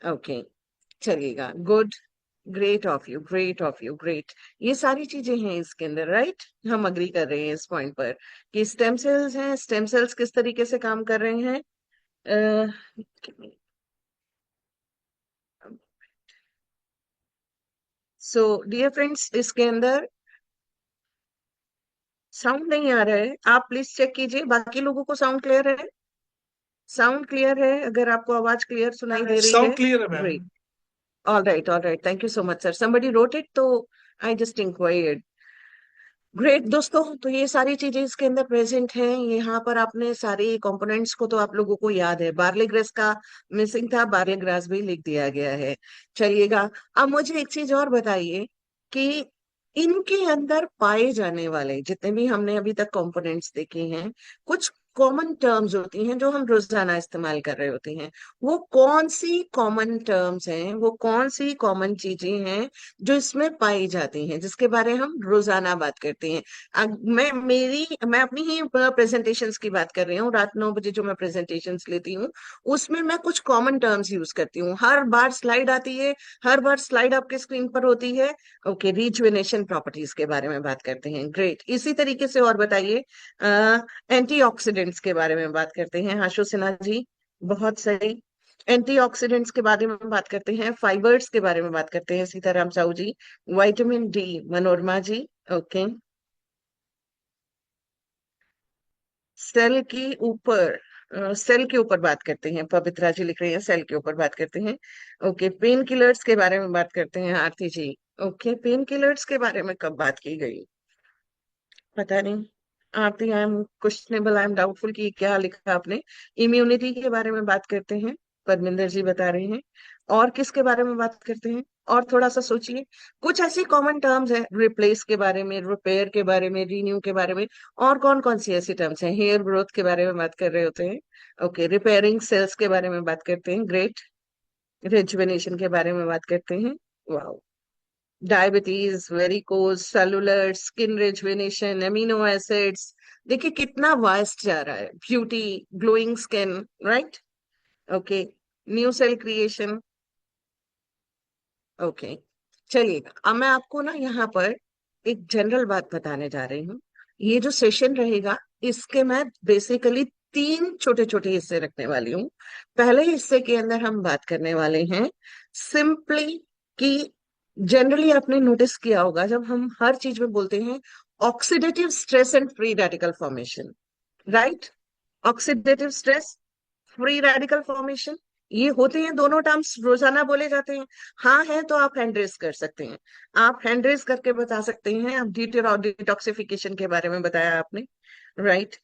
Okay, चलिएगा। Good, great of you, great of you, great. ये सारी चीजें हैं इसके अंदर, राइट? हम अग्री कर रहे हैं इस पॉइंट पर कि स्टेम सेल्स हैं। स्टेम सेल्स किस तरीके से काम कर रहे हैं? सो डियर फ्रेंड्स, इसके अंदर साउंड नहीं आ रहा है, आप प्लीज चेक कीजिए। बाकी लोगों को साउंड क्लियर है? साउंड क्लियर है? अगर आपको आवाज क्लियर सुनाई दे रही साउंड है, क्लियर है ma'am. Great. All right, thank you so much sir, somebody wrote it, तो आई जस्ट इंक्वायर्ड। ग्रेट दोस्तों, तो ये सारी चीजें इसके अंदर प्रेजेंट हैं। यहाँ पर आपने सारे कंपोनेंट्स को तो आप लोगों को याद है। बार्ले ग्रास का मिसिंग था, बार्ले ग्रास भी लिख दिया गया है। चलिएगा, अब मुझे एक चीज और बताइए कि इनके अंदर पाए जाने वाले जितने भी हमने अभी तक कंपोनेंट्स देखे हैं, कुछ कॉमन टर्म्स होती हैं जो हम रोजाना इस्तेमाल कर रहे होते हैं। वो कौन सी कॉमन टर्म्स हैं, वो कौन सी कॉमन चीजें हैं जो इसमें पाई जाती हैं, जिसके बारे हम रोजाना बात करते हैं? मैं अपनी ही प्रेजेंटेशंस की बात कर रही हूँ। रात 9 बजे जो मैं प्रेजेंटेशंस लेती हूँ, उसमें मैं कुछ कॉमन टर्म्स यूज करती हूँ। हर बार स्लाइड आती है, हर बार स्लाइड आपके स्क्रीन पर होती है। ओके, रिजुवेनेशन प्रॉपर्टीज के बारे में बात करते हैं, ग्रेट। इसी तरीके से और बताइए, एंटीऑक्सीडेंट्स के बारे में बात करते हैं, आशु सिन्हा जी। बहुत सही। एंटीऑक्सीडेंट्स के बारे में बात करते हैं, फाइबर्स के बारे में बात करते हैं, सीताराम साहू जी। विटामिन डी, मनोरमा जी। ओके, सेल के ऊपर, सेल के ऊपर बात करते हैं, पवित्रा जी लिख रही हैं सेल के ऊपर बात करते हैं। ओके, पेन किलर्स के बारे में बात करते हैं, Aarti ji. Okay, painkillers के बारे में कब बात की गई? पता नहीं। Aarti, I am questionable, I am doubtful कि क्या लिखा आपने। इम्यूनिटी के बारे में बात करते हैं, परमिंदर जी बता रहे हैं। और किसके बारे में बात करते हैं? और थोड़ा सा सोचिए। कुछ ऐसी कॉमन टर्म्स है, रिप्लेस के बारे में, रिपेयर के बारे में, रीन्यू के बारे में। और कौन कौन सी ऐसी टर्म्स हैं? हेयर ग्रोथ के बारे में बात कर रहे होते हैं। ओके, रिपेयरिंग सेल्स के बारे में बात करते हैं, ग्रेट। रिजुवेनेशन के बारे में बात करते हैं, वाह। Diabetes, varicose, cellular, skin rejuvenation, amino acids. देखिए कितना वास्ट जा रहा है। Beauty, glowing skin, right? Okay, new cell creation. Okay, चलिएगा, अब मैं आपको ना यहाँ पर एक जनरल बात बताने जा रही हूँ। ये जो सेशन रहेगा, इसके मैं बेसिकली तीन छोटे छोटे हिस्से रखने वाली हूँ। पहले हिस्से के अंदर हम बात करने वाले हैं सिंपली कि जनरली आपने नोटिस किया होगा जब हम हर चीज में बोलते हैं oxidative stress and free radical formation, right? Oxidative stress, free radical formation, ये होते हैं दोनों टर्म्स, रोजाना बोले जाते हैं। हाँ है तो आप हैंड रेस कर सकते हैं, आप हैंड रेस करके बता सकते हैं। आप डिटॉक्सिफिकेशन के बारे में बताया आपने, राइट?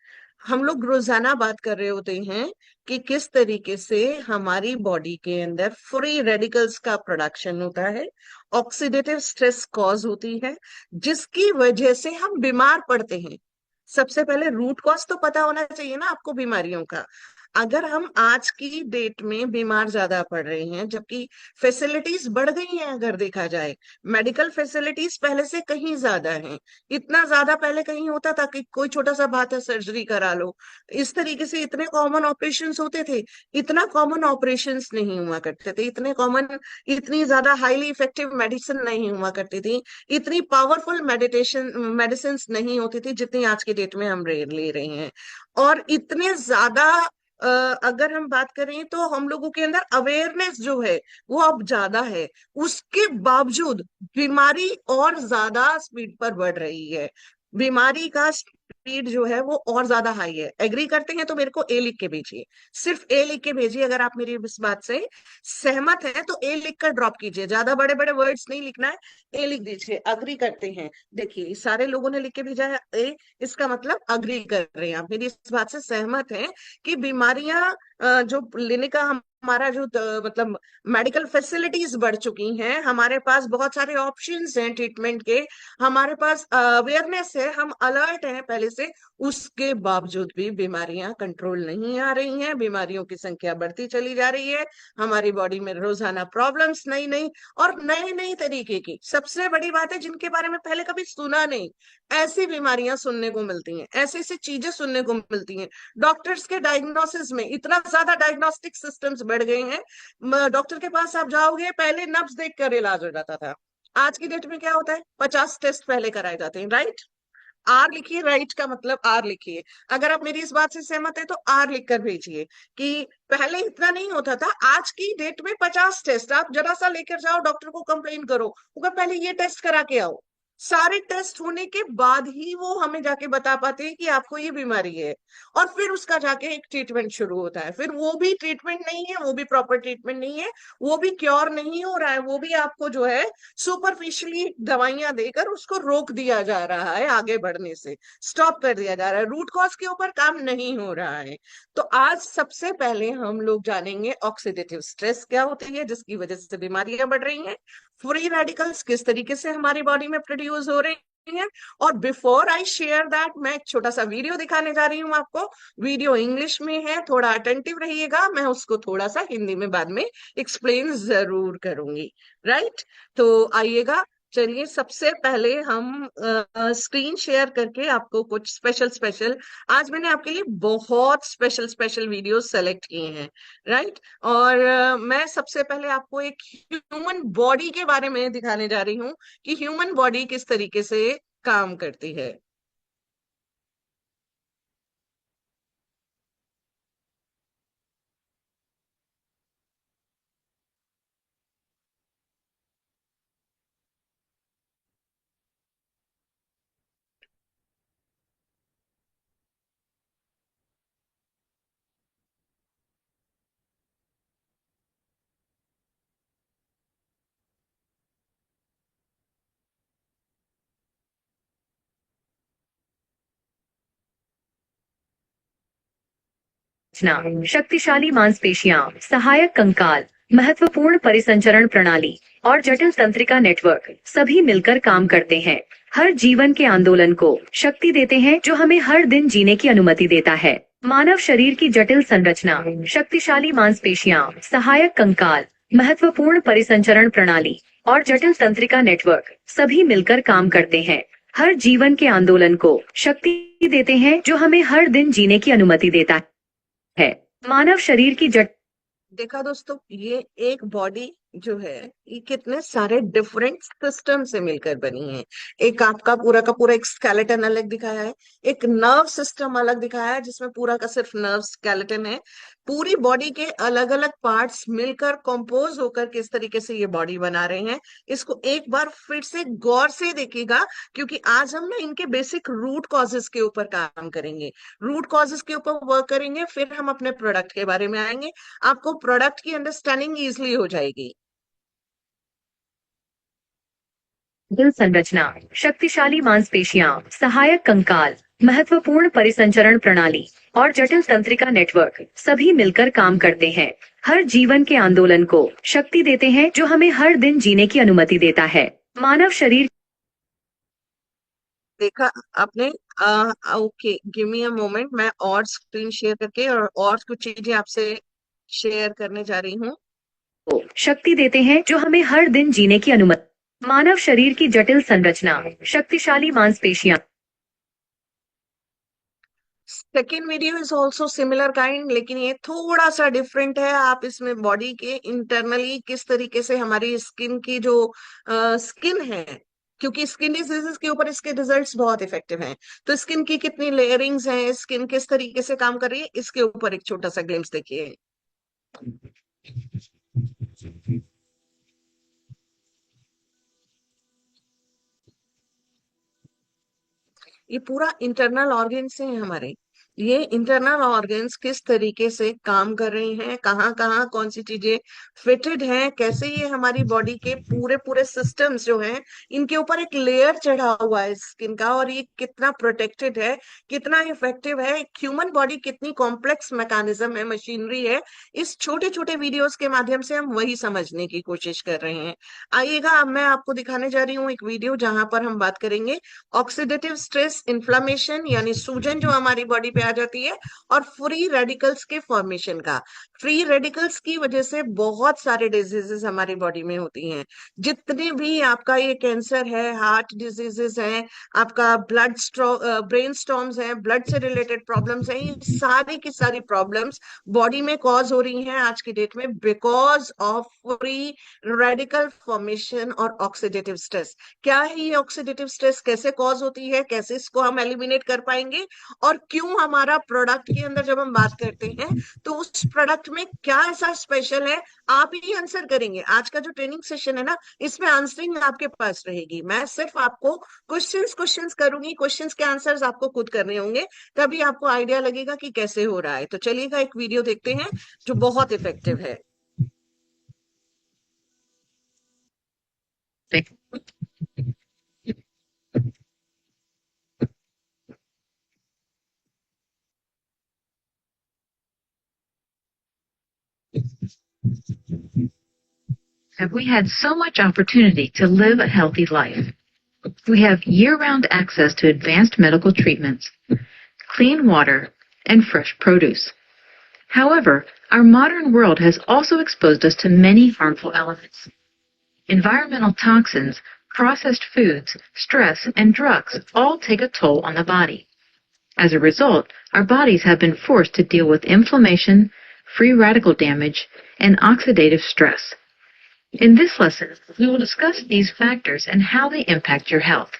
हम लोग रोजाना बात कर रहे होते हैं कि किस तरीके से हमारी बॉडी के अंदर फ्री रेडिकल्स का प्रोडक्शन होता है, ऑक्सीडेटिव स्ट्रेस कॉज होती है, जिसकी वजह से हम बीमार पड़ते हैं। सबसे पहले रूट कॉज तो पता होना चाहिए ना आपको बीमारियों का। अगर हम आज की डेट में बीमार ज्यादा पड़ रहे हैं, जबकि फैसिलिटीज बढ़ गई हैं, अगर देखा जाए मेडिकल फैसिलिटीज पहले से कहीं ज्यादा हैं। इतना ज्यादा पहले कहीं होता था कि कोई छोटा सा बात है सर्जरी करा लो, इस तरीके से इतने कॉमन ऑपरेशंस होते थे। इतना कॉमन ऑपरेशंस नहीं हुआ करते थे, इतने कॉमन, इतनी ज्यादा हाईली इफेक्टिव मेडिसिन नहीं हुआ करती थी, इतनी पावरफुल मेडिसिन नहीं होती थी जितनी आज की डेट में हम ले रहे हैं। और इतने ज्यादा अ, अगर हम बात करें तो हम लोगों के अंदर अवेयरनेस जो है वो अब ज्यादा है। उसके बावजूद बीमारी और ज्यादा स्पीड पर बढ़ रही है। बीमारी का स्पीड जो है वो और ज्यादा हाई है। एग्री करते हैं तो मेरे को ए लिख के भेजिए, सिर्फ ए लिख के भेजिए। अगर आप मेरी इस बात से सहमत हैं तो ए लिख कर ड्रॉप कीजिए, ज्यादा बड़े बड़े वर्ड्स नहीं लिखना है, ए लिख दीजिए। अग्री करते हैं, देखिए सारे लोगों ने लिख के भेजा है ए, इसका मतलब अग्री कर रहे हैं, आप मेरी इस बात से सहमत हैं कि बीमारियां जो लेने का हमारा जो मतलब मेडिकल फैसिलिटीज बढ़ चुकी हैं, हमारे पास बहुत सारे ऑप्शंस हैं ट्रीटमेंट के, हमारे पास अवेयरनेस है, हम अलर्ट हैं पहले से। उसके बावजूद भी बीमारियां कंट्रोल नहीं आ रही हैं, बीमारियों की संख्या बढ़ती चली जा रही है। हमारी बॉडी में रोजाना प्रॉब्लम्स नई नई और नए नई तरीके की, सबसे बड़ी बात है जिनके बारे में पहले कभी सुना नहीं, ऐसी बीमारियां सुनने को मिलती हैं, ऐसी ऐसी चीजें सुनने को मिलती हैं। डॉक्टर्स के डायग्नोसिस में इतना ज्यादा डायग्नोस्टिक सिस्टम्स बढ़ गई हैं। डॉक्टर के पास आप जाओगे, पहले नब्ज देख कर इलाज हो जाता था। आज की डेट में क्या होता है, 50 टेस्ट पहले कराए जाते हैं, राइट? आर लिखिए, राइट का मतलब आर लिखिए। अगर आप मेरी इस बात से सहमत है तो आर लिख कर भेजिए कि पहले इतना नहीं होता था। आज की डेट में 50 टेस्ट, आप जरा सा लेकर जाओ, डॉक्टर को कंप्लेन करो, वो पहले ये टेस्ट करा के आओ। सारे टेस्ट होने के बाद ही वो हमें जाके बता पाते हैं कि आपको ये बीमारी है, और फिर उसका जाके एक ट्रीटमेंट शुरू होता है। फिर वो भी ट्रीटमेंट नहीं है, वो भी प्रॉपर ट्रीटमेंट नहीं है, वो भी क्योर नहीं हो रहा है, वो भी आपको जो है सुपरफिशियली दवाइयां देकर उसको रोक दिया जा रहा है, आगे बढ़ने से स्टॉप कर दिया जा रहा है, रूट कॉज के ऊपर काम नहीं हो रहा है। तो आज सबसे पहले हम लोग जानेंगे ऑक्सीडेटिव स्ट्रेस क्या होती है, जिसकी वजह से बीमारियां बढ़ रही हैं, फ्री रेडिकल्स किस तरीके से हमारी बॉडी में प्रोड्यूस हो रही हैं। और बिफोर आई शेयर दैट, मैं एक छोटा सा वीडियो दिखाने जा रही हूँ आपको। वीडियो इंग्लिश में है, थोड़ा अटेंटिव रहिएगा, मैं उसको थोड़ा सा हिंदी में बाद में एक्सप्लेन जरूर करूंगी, राइट? तो आइएगा, चलिए सबसे पहले हम स्क्रीन शेयर करके आपको कुछ स्पेशल स्पेशल, आज मैंने आपके लिए बहुत स्पेशल स्पेशल वीडियो सेलेक्ट किए हैं, राइट? और मैं सबसे पहले आपको एक ह्यूमन बॉडी के बारे में दिखाने जा रही हूँ कि ह्यूमन बॉडी किस तरीके से काम करती है। रचना, शक्तिशाली मांसपेशियां, सहायक कंकाल, महत्वपूर्ण परिसंचरण प्रणाली और जटिल तंत्रिका नेटवर्क सभी मिलकर काम करते हैं। हर जीवन के आंदोलन को शक्ति देते हैं, जो हमें हर दिन जीने की अनुमति देता है। मानव शरीर की जटिल संरचना, शक्तिशाली मांसपेशियां, सहायक कंकाल, महत्वपूर्ण परिसंचरण प्रणाली और जटिल तंत्रिका नेटवर्क सभी मिलकर काम करते हैं। हर जीवन के आंदोलन को शक्ति देते हैं, जो हमें हर दिन जीने की अनुमति देता है। मानव शरीर की जट देखा दोस्तों, ये एक बॉडी जो है, ये कितने सारे डिफरेंट सिस्टम से मिलकर बनी है। एक आपका पूरा का पूरा एक स्केलेटन अलग दिखाया है, एक नर्व सिस्टम अलग दिखाया है जिसमें पूरा का सिर्फ नर्व स्केलेटन है। पूरी बॉडी के अलग अलग पार्ट्स मिलकर कंपोज होकर किस तरीके से ये बॉडी बना रहे हैं, इसको एक बार फिर से गौर से देखिएगा, क्योंकि आज हम ना इनके बेसिक रूट कॉजेस के ऊपर काम करेंगे। रूट कॉजेस के ऊपर वर्क करेंगे, फिर हम अपने प्रोडक्ट के बारे में आएंगे, आपको प्रोडक्ट की अंडरस्टैंडिंग इजली हो जाएगी। दिल संरचना, शक्तिशाली मांसपेशियां, सहायक कंकाल, महत्वपूर्ण परिसंचरण प्रणाली और जटिल तंत्रिका नेटवर्क सभी मिलकर काम करते हैं। हर जीवन के आंदोलन को शक्ति देते हैं, जो हमें हर दिन जीने की अनुमति देता है। मानव शरीर देखा आपने? Okay, give me a moment, मैं और स्क्रीन शेयर करके और कुछ चीजें आपसे शेयर करने जा रही हूँ। को शक्ति देते हैं, जो हमें हर दिन जीने की अनुमति। मानव शरीर की जटिल संरचना, शक्तिशाली मांसपेशियां। Second video is also similar kind, लेकिन ये थोड़ा सा डिफरेंट है। आप इसमें बॉडी के इंटरनली किस तरीके से हमारी स्किन की जो स्किन है, क्योंकि स्किन डिजीजेस के ऊपर इसके रिजल्ट्स बहुत इफेक्टिव हैं, तो स्किन की कितनी लेयरिंग्स हैं, स्किन किस तरीके से काम कर रही है, इसके ऊपर एक छोटा सा ग्लिम्स देखिए। ये पूरा इंटरनल ऑर्गन्स हैं हमारे। ये इंटरनल ऑर्गन्स किस तरीके से काम कर रहे हैं, कहाँ कहाँ कौन सी चीजें फिटेड हैं, कैसे ये हमारी बॉडी के पूरे पूरे सिस्टम्स जो हैं, इनके ऊपर एक लेयर चढ़ा हुआ है स्किन का, और ये कितना प्रोटेक्टेड है, कितना इफेक्टिव है, एक ह्यूमन बॉडी कितनी कॉम्प्लेक्स मैकेनिज्म है, मशीनरी है, इस छोटे छोटे वीडियोस के माध्यम से हम वही समझने की कोशिश कर रहे हैं। आइएगा, अब मैं आपको दिखाने जा रही हूँ एक वीडियो जहां पर हम बात करेंगे ऑक्सीडेटिव स्ट्रेस, इन्फ्लामेशन यानी सूजन जो हमारी बॉडी पे आ जाती है, और फ्री रेडिकल्स के फॉर्मेशन का। फ्री रेडिकल्स की वजह से बहुत सारे डिजीजेस हमारी बॉडी में होती हैं। जितने भी आपका ये कैंसर है, हार्ट डिजीजेस हैं, आपका ब्रेन स्टॉर्म्स हैं, ब्लड से रिलेटेड प्रॉब्लम्स हैं, ये सारी की सारी प्रॉब्लम्स बॉडी में कॉज हो रही हैं आज की डेट में because of free radical formation और ऑक्सीडेटिव स्ट्रेस। क्या है ये ऑक्सीडेटिव स्ट्रेस, कैसे कॉज होती है, कैसे इसको हम एलिमिनेट कर पाएंगे, और क्यों हमारा प्रोडक्ट के अंदर जब हम बात करते हैं तो उस प्रोडक्ट में क्या ऐसा स्पेशल है, आप ही आंसर करेंगे। आज का जो ट्रेनिंग सेशन है ना, इसमें आंसरिंग आपके पास रहेगी। मैं सिर्फ आपको क्वेश्चंस क्वेश्चंस करूंगी, क्वेश्चंस के आंसर्स आपको खुद करने होंगे, तभी आपको आइडिया लगेगा कि कैसे हो रहा है। तो चलिएगा एक वीडियो देखते हैं जो बहुत इफेक्टिव है। Have we had so much opportunity to live a healthy life? We have year-round access to advanced medical treatments, clean water, and fresh produce. However, our modern world has also exposed us to many harmful elements. Environmental toxins, processed foods, stress, and drugs all take a toll on the body. As a result, our bodies have been forced to deal with inflammation, free radical damage, and oxidative stress. In this lesson, we will discuss these factors and how they impact your health.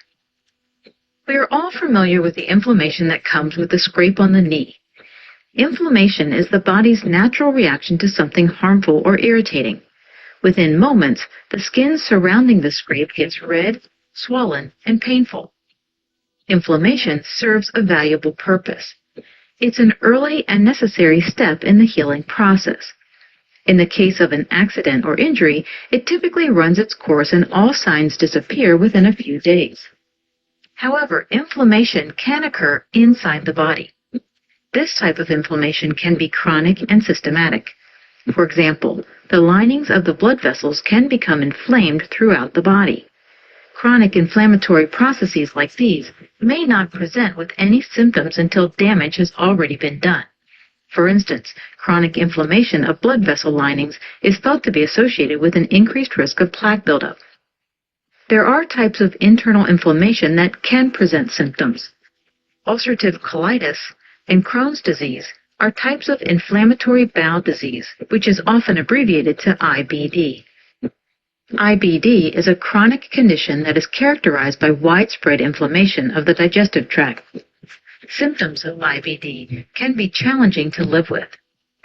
We are all familiar with the inflammation that comes with a scrape on the knee. Inflammation is the body's natural reaction to something harmful or irritating. Within moments, the skin surrounding the scrape gets red, swollen, and painful. Inflammation serves a valuable purpose. It's an early and necessary step in the healing process. In the case of an accident or injury, it typically runs its course and all signs disappear within a few days. However, inflammation can occur inside the body. This type of inflammation can be chronic and systematic. For example, the linings of the blood vessels can become inflamed throughout the body. Chronic inflammatory processes like these may not present with any symptoms until damage has already been done. For instance, chronic inflammation of blood vessel linings is thought to be associated with an increased risk of plaque buildup. There are types of internal inflammation that can present symptoms. Ulcerative colitis and Crohn's disease are types of inflammatory bowel disease, which is often abbreviated to IBD. IBD is a chronic condition that is characterized by widespread inflammation of the digestive tract. Symptoms of IBD can be challenging to live with.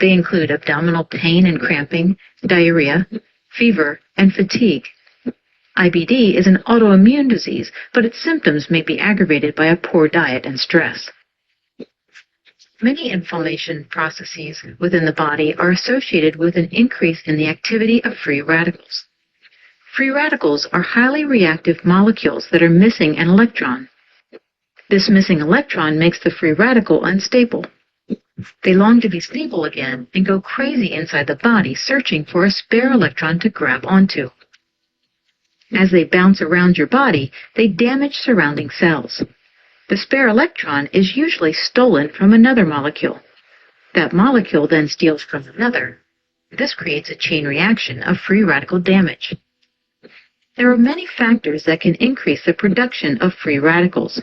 They include abdominal pain and cramping, diarrhea, fever, and fatigue. IBD is an autoimmune disease, but its symptoms may be aggravated by a poor diet and stress. Many inflammation processes within the body are associated with an increase in the activity of free radicals. Free radicals are highly reactive molecules that are missing an electron. This missing electron makes the free radical unstable. They long to be stable again and go crazy inside the body searching for a spare electron to grab onto. As they bounce around your body, they damage surrounding cells. The spare electron is usually stolen from another molecule. That molecule then steals from another. This creates a chain reaction of free radical damage. There are many factors that can increase the production of free radicals.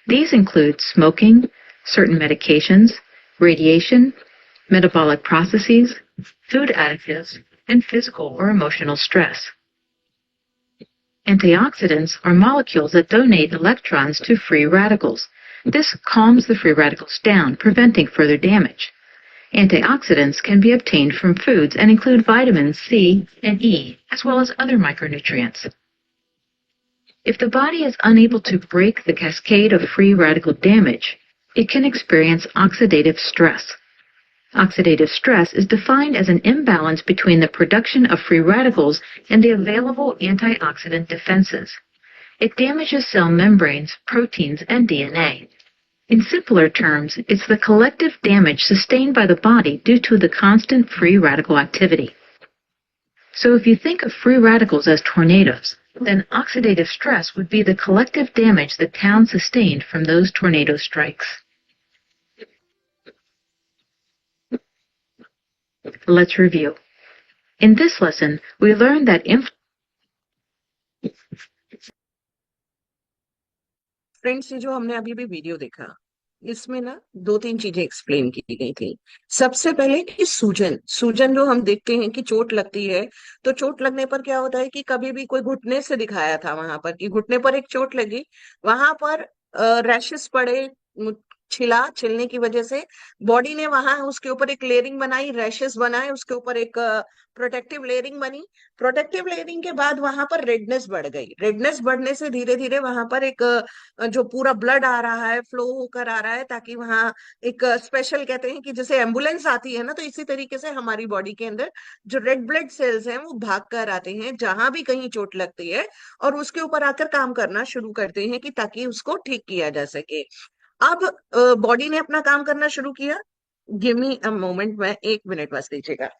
These include smoking, certain medications, radiation, metabolic processes, food additives, and physical or emotional stress. Antioxidants are molecules that donate electrons to free radicals. This calms the free radicals down, preventing further damage. Antioxidants can be obtained from foods and include vitamins C and E, as well as other micronutrients. If the body is unable to break the cascade of free radical damage, it can experience oxidative stress. Oxidative stress is defined as an imbalance between the production of free radicals and the available antioxidant defenses. It damages cell membranes, proteins, and DNA. In simpler terms, it's the collective damage sustained by the body due to the constant free radical activity. So if you think of free radicals as tornadoes, then oxidative stress would be the collective damage the town sustained from those tornado strikes. Let's review. In this lesson, we learned that friends, ये जो हमने अभी भी video देखा, इसमें ना दो तीन चीजें एक्सप्लेन की गई थी। सबसे पहले कि सूजन सूजन जो हम देखते हैं कि चोट लगती है, तो चोट लगने पर क्या होता है कि कभी भी कोई घुटने से दिखाया था वहां पर कि घुटने पर एक चोट लगी, वहां पर रैशेस पड़े, छिला, छिलने की वजह से बॉडी ने वहां उसके ऊपर एक लेयरिंग बनाई, रैशेस बनाए, उसके ऊपर एक प्रोटेक्टिव लेयरिंग बनी। प्रोटेक्टिव लेयरिंग के बाद वहां पर रेडनेस बढ़ गई, रेडनेस बढ़ने से धीरे धीरे वहां पर एक जो पूरा ब्लड आ रहा है, फ्लो होकर आ रहा है, ताकि वहां एक स्पेशल, कहते हैं कि जैसे एम्बुलेंस आती है ना, तो इसी तरीके से हमारी बॉडी के अंदर जो रेड ब्लड सेल्स हैं वो भाग कर आते हैं जहां भी कहीं चोट लगती है, और उसके ऊपर आकर काम करना शुरू करते हैं कि ताकि उसको ठीक किया जा सके। अब बॉडी ने अपना काम करना शुरू किया। गिव मी अ मोमेंट, में 1 मिनट बस दीजिएगा।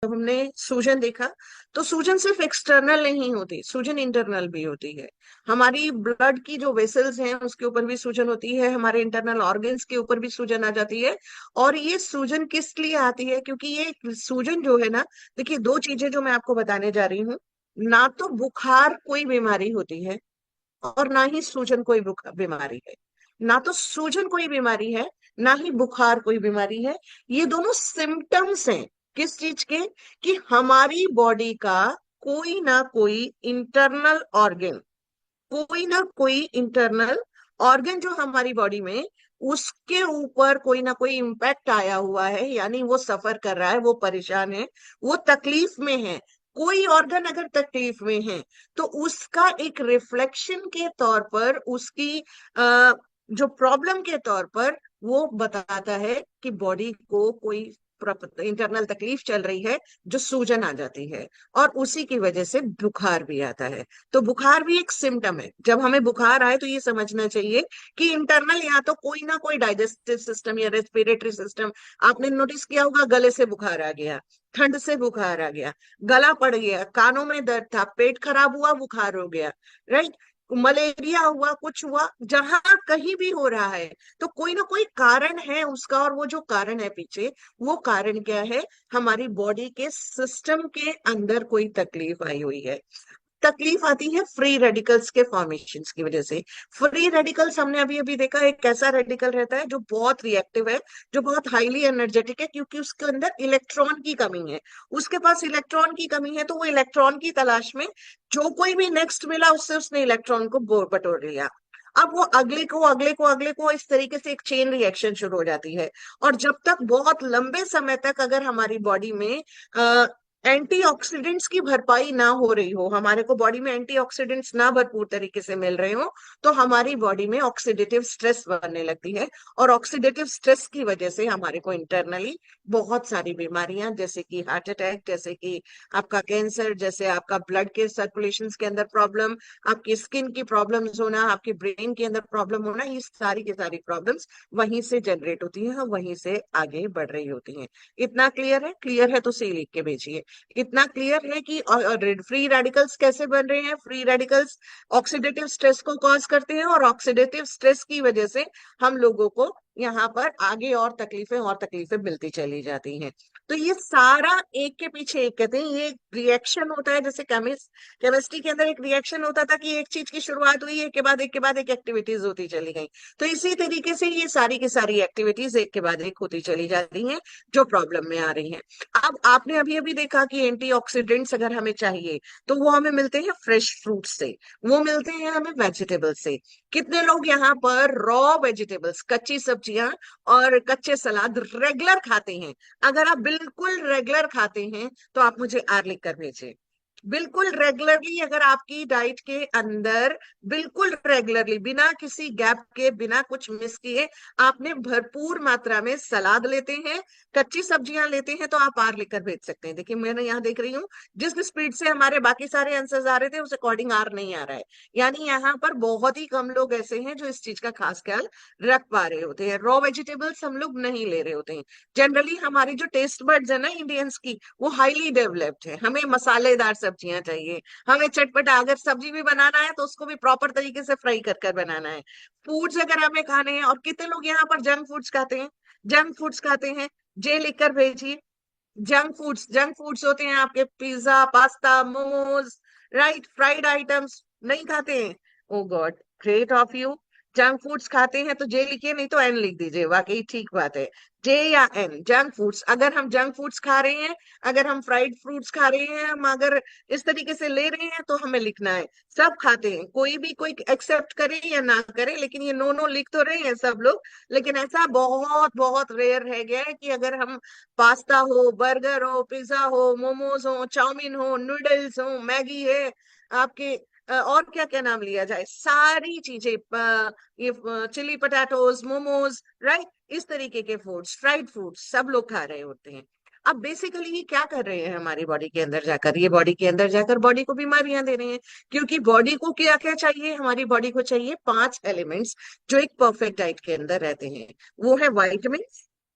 जब हमने सूजन देखा, तो सूजन सिर्फ एक्सटर्नल नहीं होती, सूजन इंटरनल भी होती है। हमारी ब्लड की जो वेसल्स हैं उसके ऊपर भी सूजन होती है, हमारे इंटरनल ऑर्गन्स के ऊपर भी सूजन आ जाती है। और ये सूजन किस लिए आती है? क्योंकि ये सूजन जो है ना, देखिए, दो चीजें जो मैं आपको बताने जा रही हूँ। ना तो बुखार कोई बीमारी होती है, और ना ही सूजन कोई बीमारी है। ना तो सूजन कोई बीमारी है, ना ही बुखार कोई बीमारी है। ये दोनों सिम्टम्स हैं किस चीज के? कि हमारी बॉडी का कोई ना कोई इंटरनल ऑर्गन, कोई ना कोई इंटरनल ऑर्गन जो हमारी बॉडी में, उसके ऊपर कोई ना कोई इम्पैक्ट आया हुआ है, यानी वो सफर कर रहा है, वो परेशान है, वो तकलीफ में है। कोई ऑर्गन अगर तकलीफ में है, तो उसका एक रिफ्लेक्शन के तौर पर, उसकी जो प्रॉब्लम के तौर पर वो बताता है कि बॉडी को कोई इंटरनल तकलीफ चल रही है, जो सूजन आ जाती है, और उसी की वजह से बुखार भी आता है। तो बुखार भी एक सिम्टम है। जब हमें बुखार आए तो ये समझना चाहिए कि इंटरनल या तो कोई ना कोई डाइजेस्टिव सिस्टम या रेस्पिरेटरी सिस्टम, आपने नोटिस किया होगा, गले से बुखार आ गया, ठंड से बुखार आ गया, गला पड़ गया, कानों में दर्द था, पेट खराब हुआ, बुखार हो गया, राइट, मलेरिया हुआ, कुछ हुआ, जहां कहीं भी हो रहा है, तो कोई ना कोई कारण है उसका। और वो जो कारण है पीछे, वो कारण क्या है? हमारी बॉडी के सिस्टम के अंदर कोई तकलीफ आई हुई है। तकलीफ आती है फ्री रेडिकल्स के फॉर्मेशन की वजह से। फ्री रेडिकल्स हमने अभी अभी देखा, एक ऐसा रेडिकल रहता है जो बहुत रिएक्टिव है, जो बहुत हाईली एनर्जेटिक है, क्योंकि उसके अंदर इलेक्ट्रॉन की कमी है। उसके पास इलेक्ट्रॉन की कमी है, तो वो इलेक्ट्रॉन की तलाश में, जो कोई भी नेक्स्ट मिला उससे उसने इलेक्ट्रॉन को बटोर लिया। अब वो अगले को, अगले को, अगले को, इस तरीके से एक चेन रिएक्शन शुरू हो जाती है। और जब तक बहुत लंबे समय तक अगर हमारी बॉडी में एंटीऑक्सीडेंट्स की भरपाई ना हो रही हो, हमारे को बॉडी में एंटीऑक्सीडेंट्स ना भरपूर तरीके से मिल रहे हो, तो हमारी बॉडी में ऑक्सीडेटिव स्ट्रेस बनने लगती है। और ऑक्सीडेटिव स्ट्रेस की वजह से हमारे को इंटरनली बहुत सारी बीमारियां, जैसे कि हार्ट अटैक, जैसे कि आपका कैंसर, जैसे आपका ब्लड के सर्कुलेशन के अंदर प्रॉब्लम, आपकी स्किन की प्रॉब्लम्स होना, आपके ब्रेन के अंदर प्रॉब्लम होना, ये सारी की सारी प्रॉब्लम्स वहीं से जनरेट होती हैं और वहीं से आगे बढ़ रही होती हैं। इतना क्लियर है? क्लियर है तो सी लिख के भेजिए। इतना क्लियर है कि फ्री रेडिकल्स कैसे बन रहे हैं? फ्री रेडिकल्स ऑक्सीडेटिव स्ट्रेस को कॉज करते हैं, और ऑक्सीडेटिव स्ट्रेस की वजह से हम लोगों को यहाँ पर आगे और तकलीफें मिलती चली जाती हैं। तो ये सारा एक के पीछे एक, कहते हैं ये रिएक्शन होता है, जैसे केमिस्ट्री के अंदर एक रिएक्शन होता था कि एक चीज की शुरुआत हुई, एक के बाद एक के बाद एक एक्टिविटीज होती चली गई। तो इसी तरीके से ये सारी की सारी एक्टिविटीज एक के बाद एक होती चली जा रही हैं, जो प्रॉब्लम में आ रही हैं। अब आपने अभी अभी देखा कि एंटीऑक्सीडेंट्स अगर हमें चाहिए तो वो हमें मिलते हैं फ्रेश फ्रूट से, वो मिलते हैं हमें वेजिटेबल से। कितने लोग यहाँ पर रॉ वेजिटेबल्स, कच्ची सब्जियां और कच्चे सलाद रेगुलर खाते हैं? अगर आप बिल्कुल रेगुलर खाते हैं तो आप मुझे आर लिख कर भेजिए। बिल्कुल रेगुलरली, अगर आपकी डाइट के अंदर बिल्कुल रेगुलरली, बिना किसी गैप के, बिना कुछ मिस किए, आपने भरपूर मात्रा में सलाद लेते हैं, कच्ची सब्जियां लेते हैं, तो आप आर लिखकर भेज सकते हैं। देखिए मैंने यहाँ देख रही हूँ, जिस स्पीड से हमारे बाकी सारे आंसर्स आ रहे थे उस अकॉर्डिंग आर नहीं आ रहा है। यानी यहाँ पर बहुत ही कम लोग ऐसे हैं जो इस चीज का खास ख्याल रख पा रहे होते हैं। रॉ वेजिटेबल्स हम लोग नहीं ले रहे होते हैं। जनरली हमारी जो टेस्ट बड्स है ना इंडियंस की, वो हाईली डेवलप्ड है। हमें मसालेदार सब्जियां चाहिए, हमें चटपटा, अगर सब्जी भी बनाना है तो उसको भी प्रॉपर तरीके से फ्राई कर कर बनाना है। फूड्स अगर हमें खाने हैं, और कितने लोग यहाँ पर जंक फूड्स खाते हैं? जंक फूड्स खाते हैं, जे लिखकर भेजिए। जंक फूड्स होते हैं आपके pizza, pasta, momos, right, fried items नहीं खाते हैं? Oh God, great of you. Junk foods खाते हैं तो जे लिखिए, नहीं तो एन लिख दीजिए, वाकई ठीक बात है। जे या एन, जंक फूड्स। अगर हम जंक फूड्स खा रहे हैं, अगर हम फ्राइड फ्रूट्स खा रहे हैं, हम अगर इस तरीके से ले रहे हैं, तो हमें लिखना है। सब खाते हैं, कोई भी कोई एक्सेप्ट करे या ना करे, लेकिन ये नो नो लिख तो रहे हैं सब लोग। लेकिन ऐसा बहुत बहुत रेयर रह गया है कि अगर हम पास्ता हो, बर्गर हो, पिज्जा हो, मोमोज हो, चाउमीन हो, नूडल्स हो, मैगी है आपके, और क्या क्या नाम लिया जाए, सारी चीजें, ये चिली पटाटोज, मोमोज, राइट, इस तरीके के फूड्स, फ्राइड फूड्स सब लोग खा रहे होते हैं। अब बेसिकली ये क्या कर रहे हैं हमारी बॉडी के अंदर जाकर? ये बॉडी के अंदर जाकर बॉडी को बीमारियां दे रहे हैं। क्योंकि बॉडी को क्या क्या चाहिए? हमारी बॉडी को चाहिए 5 एलिमेंट्स जो एक परफेक्ट डाइट के अंदर रहते हैं। वो है vitamin,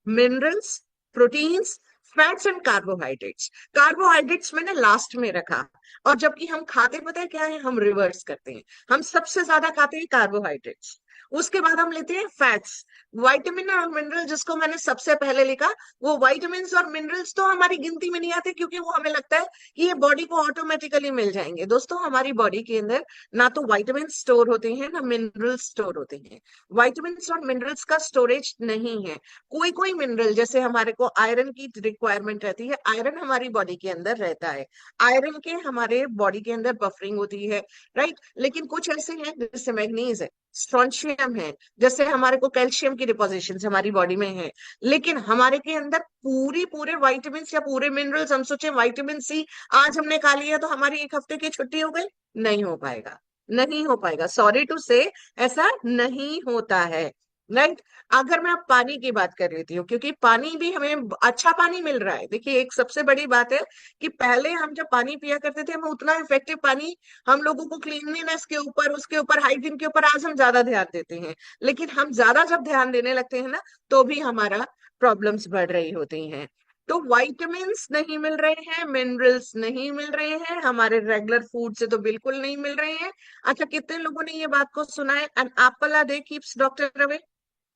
minerals, proteins, fats and carbohydrates. Carbohydrates मैंने लास्ट में रखा, और जबकि हम खाते पता है क्या है? हम रिवर्स करते हैं। हम सबसे ज्यादा खाते हैं कार्बोहाइड्रेट्स, उसके बाद हम लेते हैं फैट्स। विटामिन और मिनरल जिसको मैंने सबसे पहले लिखा, वो विटामिन और मिनरल्स तो हमारी गिनती में नहीं आते, क्योंकि वो हमें लगता है कि ये बॉडी को ऑटोमेटिकली मिल जाएंगे। दोस्तों, हमारी बॉडी के अंदर ना तो विटामिन स्टोर होते हैं, ना मिनरल स्टोर होते हैं। विटामिन और मिनरल्स का स्टोरेज नहीं है। कोई कोई मिनरल, जैसे हमारे को आयरन की रिक्वायरमेंट रहती है, आयरन हमारी बॉडी के अंदर रहता है, आयरन के हमारे बॉडी के अंदर बफरिंग होती है, राइट। लेकिन कुछ ऐसे हैं जैसे मैग्नीज है, स्ट्रोंशियम है, जैसे हमारे को कैल्शियम की डिपोजिशन हमारी बॉडी में है। लेकिन हमारे के अंदर पूरे विटामिन या पूरे मिनरल्स, हम सोचे विटामिन सी आज हमने खा लिया तो हमारी एक हफ्ते की छुट्टी हो गई, नहीं हो पाएगा, नहीं हो पाएगा, सॉरी टू से, ऐसा नहीं होता है, राइट। अगर मैं अब पानी की बात कर लेती हूँ, क्योंकि पानी भी हमें अच्छा पानी मिल रहा है। देखिए, एक सबसे बड़ी बात है कि पहले हम जब पानी पिया करते थे, हमें उतना इफेक्टिव पानी, हम लोगों को क्लीनलीनेस के ऊपर, उसके ऊपर, हाइजीन के ऊपर आज हम ज्यादा ध्यान देते हैं। लेकिन हम ज्यादा जब ध्यान देने लगते हैं ना, तो भी हमारा प्रॉब्लम्स बढ़ रही होती हैं। तो वाइटामिन्स नहीं मिल रहे हैं, मिनरल्स नहीं मिल रहे हैं, हमारे रेगुलर फूड से तो बिल्कुल नहीं मिल रहे हैं। अच्छा, कितने लोगों ने ये बात को सुना है, an apple a day keeps doctor away?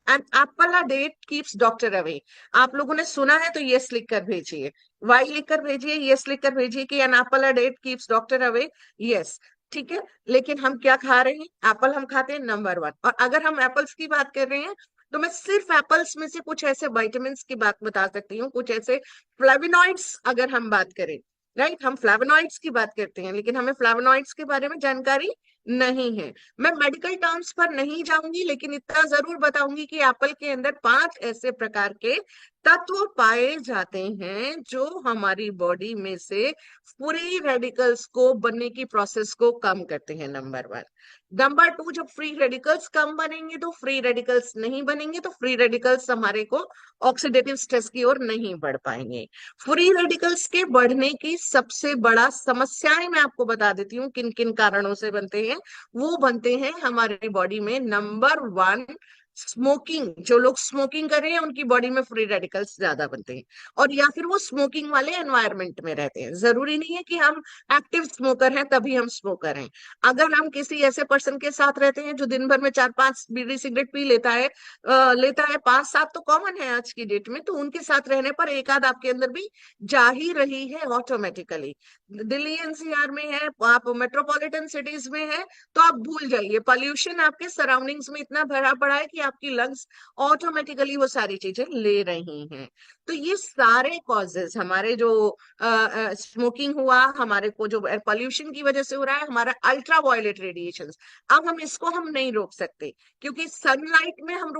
An apple a day keeps doctor away. आप लोगों ने सुना है तो यस लिख कर भेजिए, वाई लिख कर भेजिए, यस लिख कर भेजिए कि an apple a day keeps doctor away. Yes, ठीक है। लेकिन हम क्या खा रहे हैं? एप्पल हम खाते हैं नंबर 1। और अगर हम एप्पल्स की बात कर रहे हैं, तो मैं सिर्फ एप्पल्स में से कुछ ऐसे विटामिन की बात बता सकती हूँ, कुछ ऐसे फ्लेवोनॉइड्स अगर हम बात करें, राइट, हम फ्लेवोनॉइड्स की बात करते हैं, लेकिन हमें फ्लेवोनॉइड्स के बारे में जानकारी नहीं है। मैं मेडिकल टर्म्स पर नहीं जाऊंगी, लेकिन इतना जरूर बताऊंगी कि एप्पल के अंदर 5 ऐसे प्रकार के तत्व पाए जाते हैं जो हमारी बॉडी में से फ्री रेडिकल्स को बनने की प्रोसेस को कम करते हैं, नंबर 1। नंबर 2, जब फ्री रेडिकल्स कम बनेंगे तो फ्री रेडिकल्स नहीं बनेंगे, तो फ्री रेडिकल्स हमारे को ऑक्सीडेटिव स्ट्रेस की ओर नहीं बढ़ पाएंगे। फ्री रेडिकल्स के बढ़ने की सबसे बड़ा समस्याएं मैं आपको बता देती हूँ किन किन कारणों से बनते हैं। वो बनते हैं हमारी बॉडी में, नंबर 1, स्मोकिंग। जो लोग स्मोकिंग कर रहे हैं उनकी बॉडी में फ्री रेडिकल्स ज्यादा बनते हैं, और या फिर वो स्मोकिंग वाले एनवायरनमेंट में रहते हैं। जरूरी नहीं है कि हम एक्टिव स्मोकर हैं तभी हम स्मोकर हैं। अगर हम किसी ऐसे पर्सन के साथ रहते हैं जो दिन भर में 4-5 बीड़ी सिगरेट पी लेता है 5-7 तो कॉमन है आज की डेट में, तो उनके साथ रहने पर एक आध आपके अंदर भी जा ही रही है ऑटोमेटिकली। दिल्ली एनसीआर में है, आप मेट्रोपॉलिटन सिटीज में है, तो आप भूल जाइए। पॉल्यूशन आपके सराउंडिंग्स में इतना भरा पड़ा है कि आपकी लंग्स ऑटोमेटिकली वो सारी चीजें ले रही हैं। तो ये सारे कॉजेस हमारे जो स्मोकिंग हुआ, हमारे को जो एयर पॉल्यूशन की वजह से हो रहा है, हमारा अल्ट्रा वायलेट रेडिएशन, अब हम इसको हम नहीं रोक सकते, क्योंकि सनलाइट में हम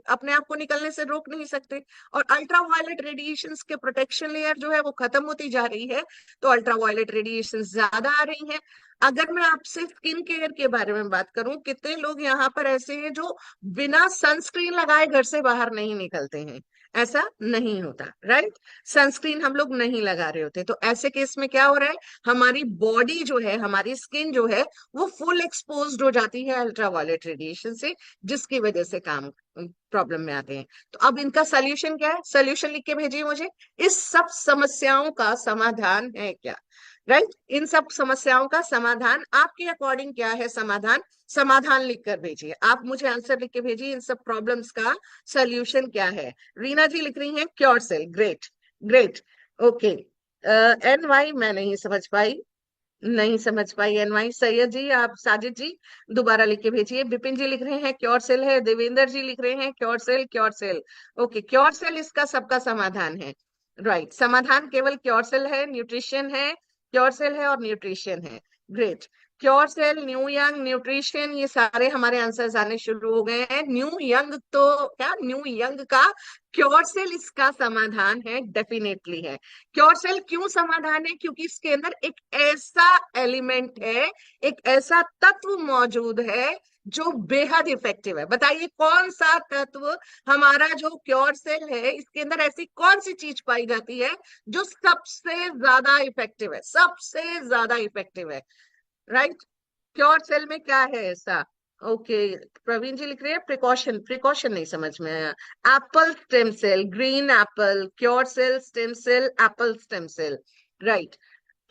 अपने आप को निकलने से रोक नहीं सकते। और अल्ट्रा वायलेट रेडिएशन के प्रोटेक्शन लेयर जो है वो खत्म होती जा रही है, तो अल्ट्रा वायलेट रेडिएशन ज्यादा आ रही है। अगर मैं आपसे स्किन केयर के बारे में बात करूं, कितने लोग यहाँ पर ऐसे हैं जो बिना सनस्क्रीन लगाए घर से बाहर नहीं निकलते हैं? ऐसा नहीं होता, राइट? सनस्क्रीन हम लोग नहीं लगा रहे होते, तो ऐसे केस में क्या हो रहा है, हमारी बॉडी जो है, हमारी स्किन जो है, वो फुल एक्सपोज्ड हो जाती है अल्ट्रावायलेट रेडिएशन से, जिसकी वजह से काम प्रॉब्लम में आते हैं। तो अब इनका सोल्यूशन क्या है? सोल्यूशन लिख के भेजिए मुझे। इस सब समस्याओं का समाधान है क्या? राइट? इन सब समस्याओं का समाधान आपके अकॉर्डिंग क्या है? समाधान, समाधान लिखकर भेजिए। आप मुझे आंसर लिख के भेजिए, इन सब प्रॉब्लम्स का सोल्यूशन क्या है? रीना जी लिख रही हैं cure cell. Great, great, okay. N Y मैं नहीं समझ पाई, नहीं समझ पाई एन वाई। सैयद जी, आप, साजिद जी दोबारा लिख के भेजिए। विपिन जी लिख रहे हैं क्योर सेल है। देवेंद्र जी लिख रहे हैं cure cell, cure cell. Okay, cure cell इसका सबका समाधान है, राइट? समाधान केवल क्योर सेल है, न्यूट्रिशन है, क्योर सेल है और न्यूट्रिशन है। Great. Cure cell, new young, nutrition, ये सारे हमारे आंसर्स आने शुरू हो गए हैं। न्यू यंग तो क्या, न्यू यंग का क्योर सेल इसका समाधान है, डेफिनेटली है। क्योर सेल क्यों समाधान है? क्योंकि इसके अंदर एक ऐसा एलिमेंट है, एक ऐसा तत्व मौजूद है जो बेहद इफेक्टिव है। बताइए कौन सा तत्व, हमारा जो क्योर सेल है इसके अंदर ऐसी कौन सी चीज पाई जाती है जो सबसे ज्यादा इफेक्टिव है, सबसे ज्यादा इफेक्टिव है, राइट? क्योर सेल में क्या है ऐसा? ओके, प्रवीण जी लिख रहे हैं प्रिकॉशन, प्रिकॉशन नहीं समझ में आया। Apple stem cell, green apple, cure cell, stem cell, apple stem cell, right?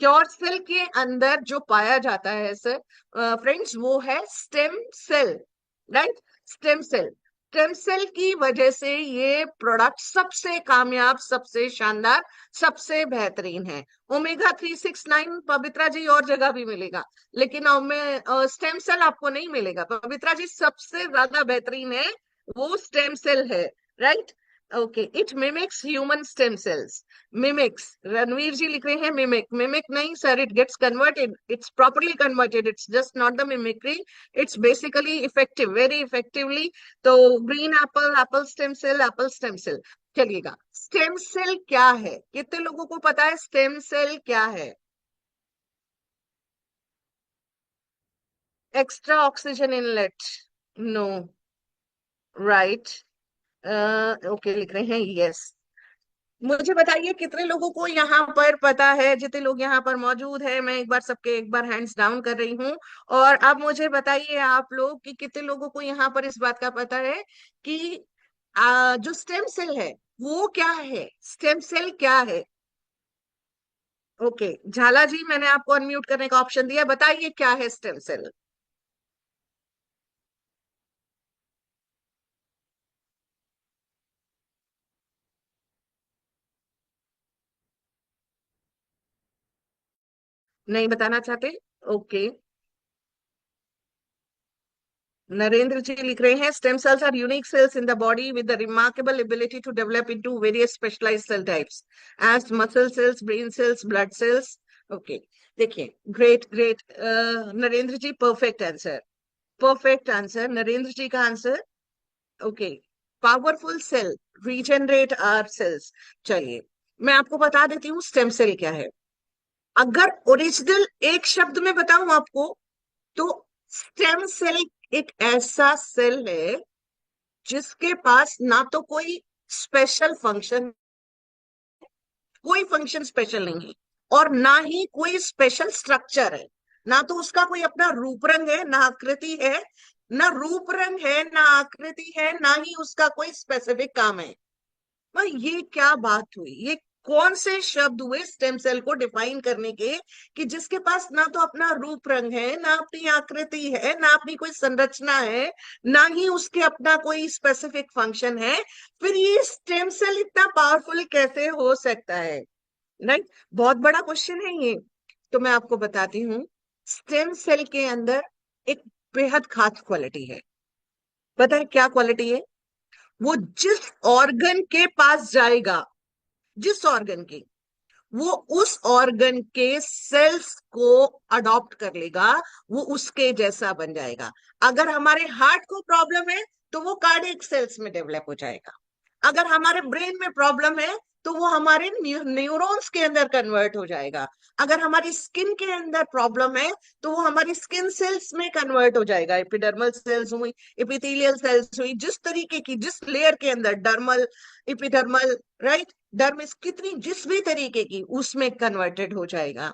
Cure cell के अंदर जो पाया जाता है सर, फ्रेंड्स, वो है stem cell, right? Stem cell, stem cell की वजह से ये प्रोडक्ट सबसे कामयाब, सबसे शानदार, सबसे बेहतरीन है। Omega 369 पवित्रा जी और जगह भी मिलेगा, लेकिन स्टेम सेल आपको नहीं मिलेगा। पवित्रा जी सबसे ज्यादा बेहतरीन है वो स्टेम सेल है, right? Okay, it mimics human stem cells. Mimics, Ranveer ji लिख रहे हैं मिमिक, मिमिक नहीं sir, it gets converted, it's properly converted, it's just not the mimicry, it's basically effective, very effectively. तो green apple, apple stem cell, apple stem cell. चलिएगा, stem cell क्या है? कितने लोगों को पता है स्टेम सेल क्या है? Extra oxygen inlet, no, right? Okay लिख रहे हैं यस। मुझे बताइए कितने लोगों को यहाँ पर पता है? जितने लोग यहाँ पर मौजूद है, मैं एक बार सबके एक बार हैंड्स डाउन कर रही हूँ। और अब मुझे बताइए आप लोग कि कितने लोगों को यहाँ पर इस बात का पता है कि जो स्टेम सेल है वो क्या है? स्टेम सेल क्या है? ओके, झाला जी मैंने आपको अनम्यूट करने का ऑप्शन दिया, बताइए क्या है स्टेम सेल? नहीं बताना चाहते? ओके, नरेंद्र जी लिख रहे हैं stem cells are unique cells in the body with the remarkable ability to develop into various specialised cell types as muscle cells, brain cells, blood cells, okay, देखिए, great great Narendra ji, perfect answer, perfect answer Narendra ji का answer. Okay, powerful cell regenerate our cells. चलिए, मैं आपको बता देती हूँ stem cell क्या है। अगर ओरिजिनल एक शब्द में बताऊं आपको, तो स्टेम सेल एक ऐसा सेल है जिसके पास ना तो कोई स्पेशल फंक्शन, कोई फंक्शन स्पेशल नहीं है, और ना ही कोई स्पेशल स्ट्रक्चर है। ना तो उसका कोई अपना रूप रंग है, ना आकृति है, ना रूप रंग है, ना आकृति है, ना ही उसका कोई स्पेसिफिक काम है। भाई ये क्या बात हुई, ये कौन से शब्द हुए स्टेम सेल को डिफाइन करने के, कि जिसके पास ना तो अपना रूप रंग है, ना अपनी आकृति है, ना अपनी कोई संरचना है, ना ही उसके अपना कोई स्पेसिफिक फंक्शन है। फिर ये स्टेम सेल इतना पावरफुल कैसे हो सकता है? राइट, बहुत बड़ा क्वेश्चन है ये। तो मैं आपको बताती हूँ, स्टेम सेल के अंदर एक बेहद खास क्वालिटी है। पता है क्या क्वालिटी है? वो जिस ऑर्गन के पास जाएगा, जिस ऑर्गन के, वो उस ऑर्गन के सेल्स को अडॉप्ट कर लेगा, वो उसके जैसा बन जाएगा। अगर हमारे हार्ट को प्रॉब्लम है तो वो कार्डियक सेल्स में डेवलप हो जाएगा। अगर हमारे ब्रेन में प्रॉब्लम है तो वो हमारे न्यूरॉन्स के अंदर कन्वर्ट हो जाएगा। अगर हमारी स्किन के अंदर प्रॉब्लम है तो वो हमारी स्किन सेल्स में कन्वर्ट हो जाएगा। एपिडर्मल सेल्स हुई, एपिथेलियल सेल्स हुई, जिस तरीके की, जिस लेयर के अंदर, डर्मल, एपिडर्मल, राइट, डर्मिस, कितनी जिस भी तरीके की, उसमें कन्वर्टेड हो जाएगा।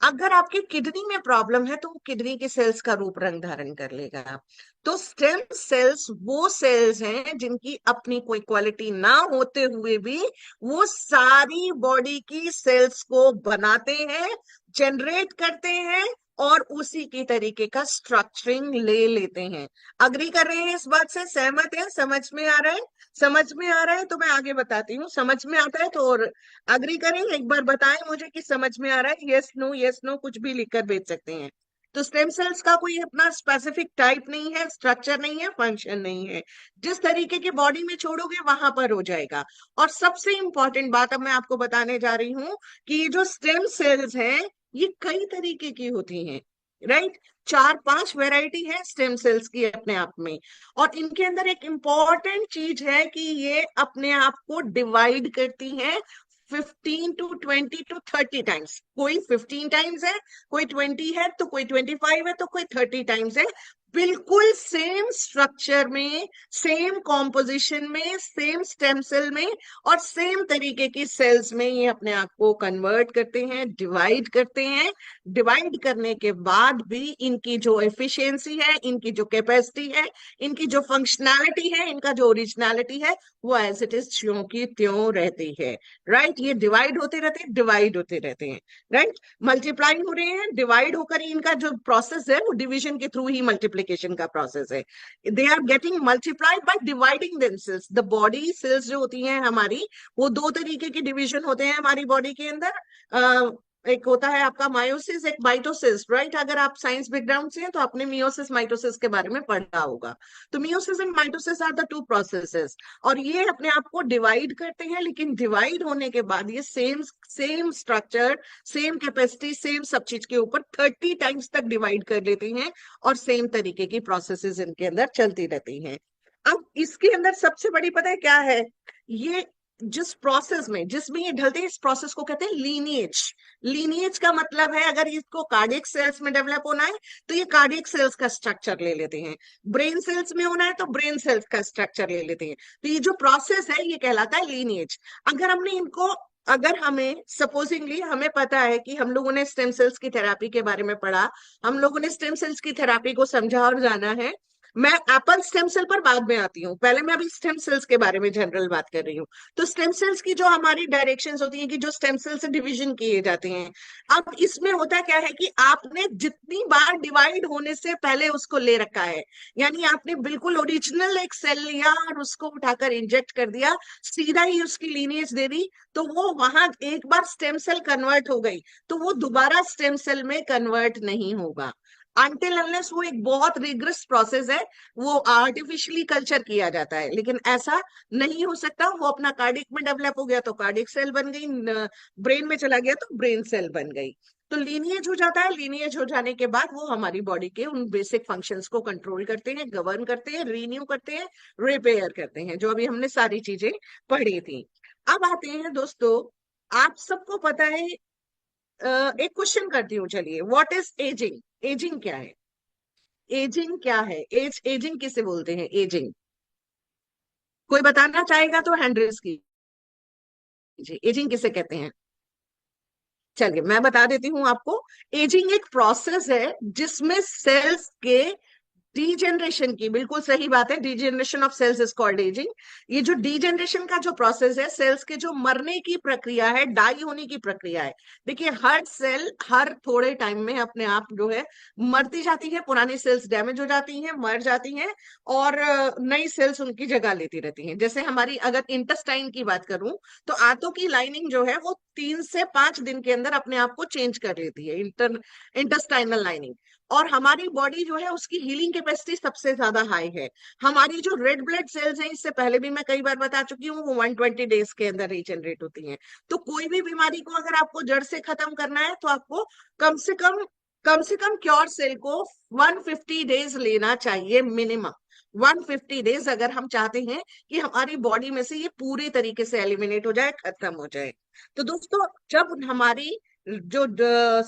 अगर आपकी किडनी में प्रॉब्लम है तो वो किडनी के सेल्स का रूप रंग धारण कर लेगा। तो स्टेम सेल्स वो सेल्स हैं जिनकी अपनी कोई क्वालिटी ना होते हुए भी वो सारी बॉडी की सेल्स को बनाते हैं, जनरेट करते हैं, और उसी की तरीके का स्ट्रक्चरिंग ले लेते हैं। अग्री कर रहे हैं इस बात से? सहमत है? समझ में आ रहा है? समझ में आ रहा है तो मैं आगे बताती हूँ। समझ में आता है तो और अग्री करें, एक बार बताएं मुझे कि समझ में आ रहा है। यस नो, यस नो कुछ भी लिखकर भेज सकते हैं। तो स्टेम सेल्स का कोई अपना स्पेसिफिक टाइप नहीं है, स्ट्रक्चर नहीं है, फंक्शन नहीं है। जिस तरीके की बॉडी में छोड़ोगे वहां पर हो जाएगा। और सबसे इंपॉर्टेंट बात अब मैं आपको बताने जा रही हूँ कि ये जो स्टेम सेल्स हैं, ये कई तरीके की होती हैं। राइट, 4-5 वैरायटी है स्टेम सेल्स की अपने आप में। और इनके अंदर एक इंपॉर्टेंट चीज है कि ये अपने आप को डिवाइड करती हैं 15 to 20 to 30 टाइम्स। कोई 15 टाइम्स है, कोई 20 है, तो कोई 25 है, तो कोई 30 टाइम्स है। बिल्कुल सेम स्ट्रक्चर में, सेम कॉम्पोजिशन में, सेम स्टेम सेल में, और सेम तरीके की सेल्स में ये अपने आप को कन्वर्ट करते हैं, डिवाइड करते हैं। डिवाइड करने के बाद भी इनकी जो एफिशिएंसी है, इनकी जो कैपेसिटी है, इनकी जो फंक्शनैलिटी है, इनका जो ओरिजिनलिटी है, वो एज इट इज त्यों की त्यों रहती है। राइट, ये डिवाइड होते रहते हैं, डिवाइड होते रहते हैं। राइट, मल्टीप्लाई हो रहे हैं, डिवाइड होकर ही इनका जो प्रोसेस है वो डिवीजन के थ्रू ही मल्टीप्लीकेशन का प्रोसेस है। They are getting multiplied by dividing themselves. The body cells जो होती हैं हमारी, वो दो तरीके की डिवीजन होते हैं हमारी बॉडी के अंदर। एक होता है आपका मायोसिस, एक माइटोसिस। राइट, अगर आप साइंस बैकग्राउंड से हैं तो आपने मियोसिस माइटोसिस के बारे में पढ़ा होगा। तो meiosis and mitosis are the two processes, और ये अपने आप को डिवाइड करते हैं, लेकिन डिवाइड होने के बाद ये same same structure, same capacity, same सब चीज के ऊपर 30 टाइम्स तक डिवाइड कर लेते हैं, और सेम तरीके की प्रोसेसेस इनके अंदर चलती रहती हैं। अब इसके अंदर सबसे बड़ी पता है क्या है? ये जिस प्रोसेस में, जिसमें ये ढलते हैं, इस प्रोसेस को कहते हैं लीनिएज। लीनिएज का मतलब है, अगर इसको कार्डियक सेल्स में डेवलप होना है तो ये कार्डियक सेल्स का स्ट्रक्चर ले लेते हैं, ब्रेन सेल्स में होना है तो ब्रेन सेल्स का स्ट्रक्चर ले लेते हैं। तो ये जो प्रोसेस है ये कहलाता है लीनिएज। अगर हमने इनको, अगर हमें सपोजिंगली हमें पता है कि हम लोगों ने स्टेम सेल्स की थेरापी के बारे में पढ़ा, हम लोगों ने स्टेम सेल्स की थेरापी को समझा और जाना है। मैं एप्पल स्टेम सेल पर बाद में आती हूँ, पहले मैं अभी स्टेम सेल्स के बारे में जनरल बात कर रही हूँ। तो स्टेम सेल्स की जो हमारी डायरेक्शंस होती हैं, कि जो स्टेम सेल से डिवीजन किए जाते हैं, अब इसमें होता क्या है कि आपने जितनी बार डिवाइड होने से पहले उसको ले रखा है, यानी आपने बिल्कुल ओरिजिनल एक सेल लिया और उसको उठाकर इंजेक्ट कर दिया, सीधा ही उसकी लीनिएज दे दी, तो वो वहां एक बार स्टेम सेल कन्वर्ट हो गई तो वो दोबारा स्टेम सेल में कन्वर्ट नहीं होगा, अनटिल अनलेस वो एक बहुत रिग्रेस प्रोसेस है, वो आर्टिफिशियली कल्चर किया जाता है। लेकिन ऐसा नहीं हो सकता, वो अपना कार्डियक में डेवलप हो गया तो कार्डियक सेल बन गई, ब्रेन में चला गया तो ब्रेन सेल बन गई। तो लीनिएज हो जाता है। लीनिएज हो जाने के बाद वो हमारी बॉडी के उन बेसिक फंक्शंस को कंट्रोल करते हैं, गवर्न करते हैं, रीन्यू करते हैं, रिपेयर करते हैं, जो अभी हमने सारी चीजें पढ़ी थी। अब आते हैं दोस्तों, आप सबको पता है, एक क्वेश्चन करती हूँ, चलिए, व्हाट इज एजिंग? एजिंग क्या है? एजिंग क्या है? एजिंग किसे बोलते हैं? एजिंग कोई बताना चाहेगा तो हैंड रेज कीजिए, एजिंग किसे कहते हैं? चलिए मैं बता देती हूँ आपको। एजिंग एक प्रोसेस है जिसमें सेल्स के डीजेनरेशन की, बिल्कुल सही बात है, degeneration of cells is called ageing. ये जो डीजेनरेशन का जो प्रोसेस है, सेल्स के जो मरने की प्रक्रिया है, डाई होने की प्रक्रिया है। देखिए हर सेल हर थोड़े टाइम में अपने आप जो है मरती जाती है, पुरानी सेल्स डैमेज हो जाती हैं, मर जाती हैं, और नई सेल्स उनकी जगह लेती रहती हैं। जैसे हमारी अगर इंटेस्टाइन की बात करूं, तो आंतों की लाइनिंग जो है वो 3 से 5 दिन के अंदर अपने आप को चेंज कर लेती है, इंटेस्टाइनल लाइनिंग। और हमारी बॉडी जो है उसकी हीलिंग कैपेसिटी सबसे ज्यादा हाई है। हमारी जो रेड ब्लड सेल्स हैं, इससे पहले भी मैं कई बार बता चुकी हूँ, वो 120 डेज के अंदर रीजनरेट होती हैं। तो कोई भी बीमारी को अगर आपको जड़ से खत्म करना है, तो आपको कम से कम क्योर सेल को 150 डेज लेना चाहिए मिनिमम। 150 डेज अगर हम चाहते हैं कि हमारी बॉडी में से ये पूरी तरीके से एलिमिनेट हो जाए, खत्म हो जाए। तो दोस्तों, जब हमारी जो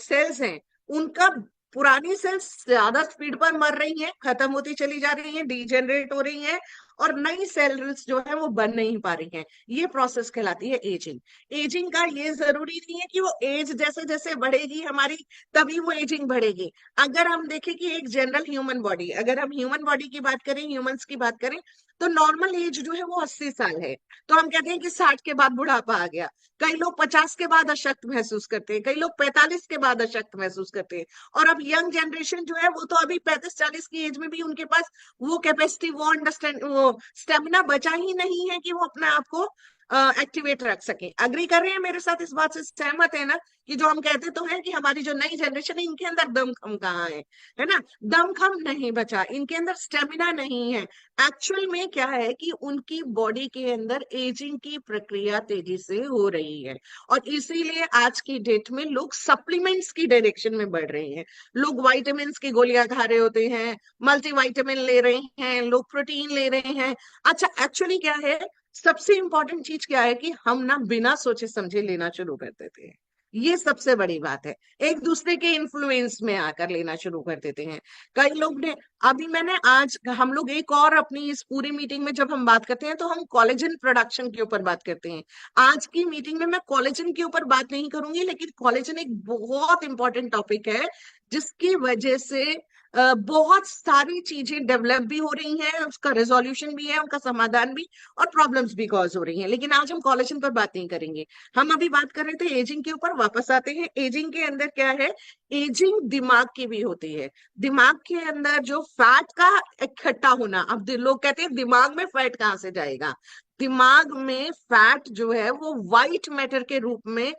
सेल्स हैं, उनका पुरानी सेल्स ज्यादा स्पीड पर मर रही हैं, खत्म होती चली जा रही हैं, डीजेनरेट हो रही हैं, और नई सेल्स जो है वो बन नहीं पा रही हैं, ये प्रोसेस कहलाती है एजिंग। एजिंग का ये जरूरी नहीं है कि वो एज जैसे जैसे बढ़ेगी हमारी, तभी वो एजिंग बढ़ेगी। अगर हम देखें कि एक जनरल ह्यूमन बॉडी, अगर हम ह्यूमन बॉडी की बात करें, ह्यूमंस की बात करें, तो नॉर्मल एज जो है वो 80 साल है। तो हम कहते हैं कि 60 के बाद बुढ़ापा आ गया। कई लोग 50 के बाद अशक्त महसूस करते हैं, कई लोग 45 के बाद अशक्त महसूस करते हैं। और अब यंग जनरेशन जो है वो तो अभी 35-40 की एज में भी उनके पास वो कैपेसिटी, वो अंडरस्टैंड, वो स्टेमिना बचा ही नहीं है कि वो अपने आप को एक्टिवेट रख सके। अग्री कर रहे हैं मेरे साथ? इस बात से सहमत है ना, कि जो हम कहते तो हैं कि हमारी जो नई जनरेशन है, इनके अंदर दमखम कहाँ है ना? दमखम नहीं बचा, इनके अंदर स्टेमिना नहीं है। एक्चुअल में क्या है कि उनकी बॉडी के अंदर एजिंग की प्रक्रिया तेजी से हो रही है। और इसीलिए आज की डेट में लोग सप्लीमेंट्स की डायरेक्शन में बढ़ रहे हैं। लोग वाइटामिन की गोलियां खा रहे होते हैं, मल्टीविटामिन ले रहे हैं, लोग प्रोटीन ले रहे हैं। अच्छा, एक्चुअली क्या है, सबसे इंपॉर्टेंट चीज क्या है कि हम ना बिना सोचे समझे लेना शुरू कर देते हैं। ये सबसे बड़ी बात है, एक दूसरे के इन्फ्लुएंस में आकर लेना शुरू कर देते हैं। कई लोग ने, अभी मैंने आज, हम लोग एक और अपनी इस पूरी मीटिंग में जब हम बात करते हैं, तो हम कोलेजन प्रोडक्शन के ऊपर बात करते हैं। आज की मीटिंग में मैं कोलेजन के ऊपर बात नहीं करूंगी, लेकिन कोलेजन एक बहुत इंपॉर्टेंट टॉपिक है, जिसकी वजह से बहुत सारी चीजें डेवलप भी हो रही हैं, उसका रेजोल्यूशन भी है, उनका समाधान भी, और प्रॉब्लम्स भी कॉज हो रही हैं। लेकिन आज हम कोलेजन पर बात नहीं करेंगे। हम अभी बात कर रहे थे एजिंग के ऊपर, वापस आते हैं। एजिंग के अंदर क्या है, एजिंग दिमाग की भी होती है। दिमाग के अंदर जो फैट का इकट्ठा होना, अब लोग कहते हैं दिमाग में फैट कहाँ से जाएगा? दिमाग में फैट जो है वो व्हाइट मैटर के रूप में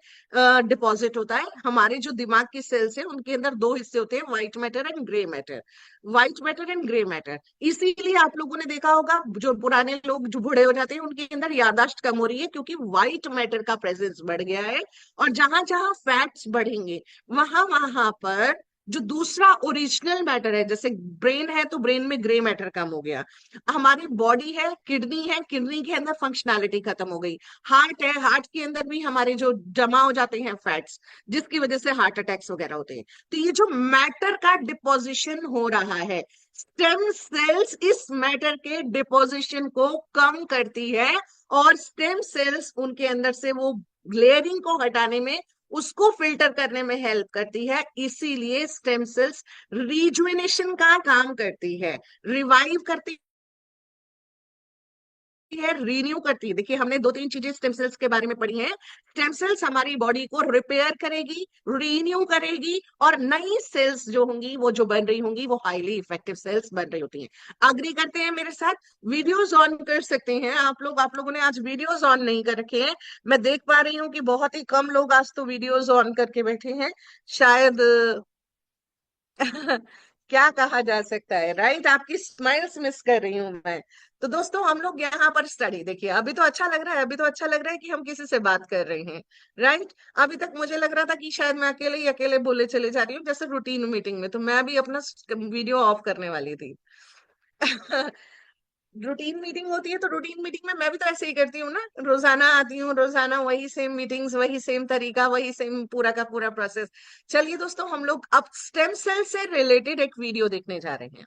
डिपॉजिट होता है। हमारे जो दिमाग की सेल्स हैं, उनके अंदर दो हिस्से होते हैं, white matter and grey matter. White matter and grey matter, इसीलिए आप लोगों ने देखा होगा, जो पुराने लोग जो बूढ़े हो जाते हैं, उनके अंदर याददाश्त कम हो रही है, क्योंकि व्हाइट मैटर का प्रेजेंस बढ़ गया है। और जहां जहां फैट्स बढ़ेंगे, वहां वहां पर जो दूसरा ओरिजिनल मैटर है, जैसे ब्रेन है तो ब्रेन में ग्रे मैटर कम हो गया। हमारी बॉडी है, किडनी के अंदर फंक्शनैलिटी खत्म हो गई। हार्ट है, हार्ट के अंदर भी हमारे जो जमा हो जाते हैं फैट्स, जिसकी वजह से हार्ट अटैक्स वगैरह होते हैं। तो ये जो मैटर का डिपोजिशन हो रहा है, स्टेम सेल्स इस मैटर के डिपोजिशन को कम करती है, और स्टेम सेल्स उनके अंदर से वो लेयरिंग को हटाने में, उसको फिल्टर करने में हेल्प करती है। इसीलिए स्टेम सेल्स रिजुविनेशन का काम करती है, रिवाइव करती है, रीन्यू करती है। देखिए हमने 2-3 चीजें स्टेम सेल्स के बारे में पढ़ी हैं। स्टेम सेल्स हमारी बॉडी को रिपेयर करेगी, रीन्यू करेगी, और नई सेल्स जो होंगी, वो जो बन रही होंगी, वो हाईली इफेक्टिव सेल्स बन रही होती हैं। अग्री करते हैं मेरे साथ? वीडियोस ऑन कर सकते हैं आप लोग। आप लोगों ने आज वीडियोस ऑन नहीं कर रखे हैं, मैं देख पा रही हूँ कि बहुत ही कम लोग आज तो वीडियोस ऑन करके बैठे हैं, शायद क्या कहा जा सकता है, राइट? आपकी स्माइल्स मिस कर रही हूं मैं। तो दोस्तों हम लोग यहाँ पर स्टडी, देखिए अभी तो अच्छा लग रहा है, अभी तो अच्छा लग रहा है कि हम किसी से बात कर रहे हैं, राइट? अभी तक मुझे लग रहा था कि शायद मैं अकेले ही अकेले बोले चले जा रही हूँ, जैसे रूटीन मीटिंग में तो मैं भी अपना वीडियो ऑफ करने वाली थी। रूटीन मीटिंग होती है तो रूटीन मीटिंग में मैं भी तो ऐसे ही करती हूँ ना, रोजाना आती हूँ, रोजाना वही सेम मीटिंग्स, वही सेम तरीका, वही सेम पूरा का पूरा प्रोसेस। चलिए दोस्तों, हम लोग अब स्टेम सेल से रिलेटेड एक वीडियो देखने जा रहे हैं।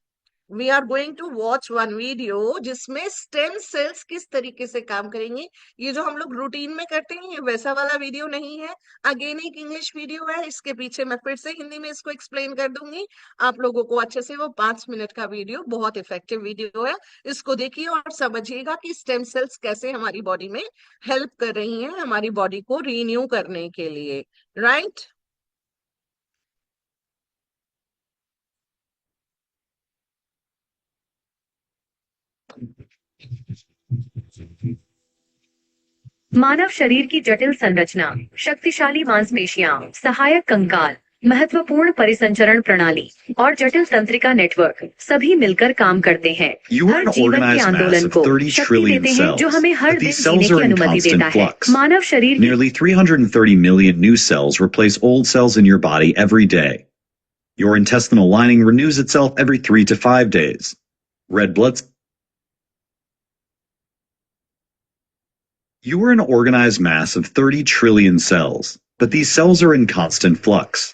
We are going to watch one video जिसमें स्टेम सेल्स किस तरीके से काम करेंगे। ये जो हम लोग रूटीन में करते हैं ये वैसा वाला वीडियो नहीं है। अगेन एक इंग्लिश वीडियो है, इसके पीछे मैं फिर से हिंदी में इसको एक्सप्लेन कर दूंगी आप लोगों को अच्छे से। वो 5 मिनट का वीडियो बहुत इफेक्टिव वीडियो है, इसको देखिए और समझिएगा कि स्टेम सेल्स कैसे हमारी बॉडी में हेल्प कर रही हैं हमारी बॉडी को रीन्यू करने के लिए, राइट? मानव शरीर की जटिल संरचना, शक्तिशाली मांसपेशियां, सहायक कंकाल, महत्वपूर्ण परिसंचरण प्रणाली और जटिल तंत्रिका नेटवर्क सभी मिलकर काम करते हैं। You are हर an जीवन के organized mass आंदोलन of को 30 शक्ति trillion देते हैं जो cells, हमें हर but दिन these जीने cells की are in अनुमति constant देता है। flux. मानव शरीर की Nearly 330 million new cells replace old cells in your body every day. Your intestinal lining renews itself every 3 to 5 days. Red blood You are an organized mass of 30 trillion cells, but these cells are in constant flux.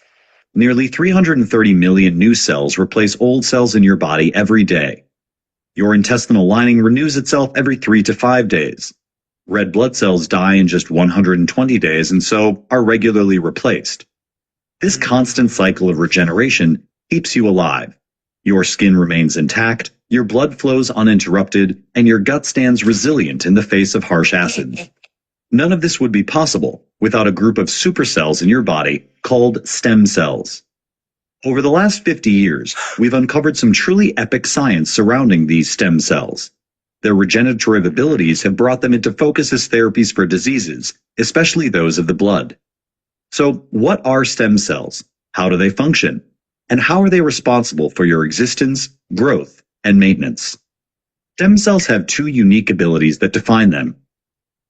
Nearly 330 million new cells replace old cells in your body every day. Your intestinal lining renews itself every 3 to 5 days. Red blood cells die in just 120 days and so are regularly replaced. This constant cycle of regeneration keeps you alive. Your skin remains intact, your blood flows uninterrupted, and your gut stands resilient in the face of harsh acids. None of this would be possible without a group of supercells in your body called stem cells. Over the last 50 years, we've uncovered some truly epic science surrounding these stem cells. Their regenerative abilities have brought them into focus as therapies for diseases, especially those of the blood. So, what are stem cells? How do they function? And how are they responsible for your existence, growth, and maintenance? Stem cells have two unique abilities that define them.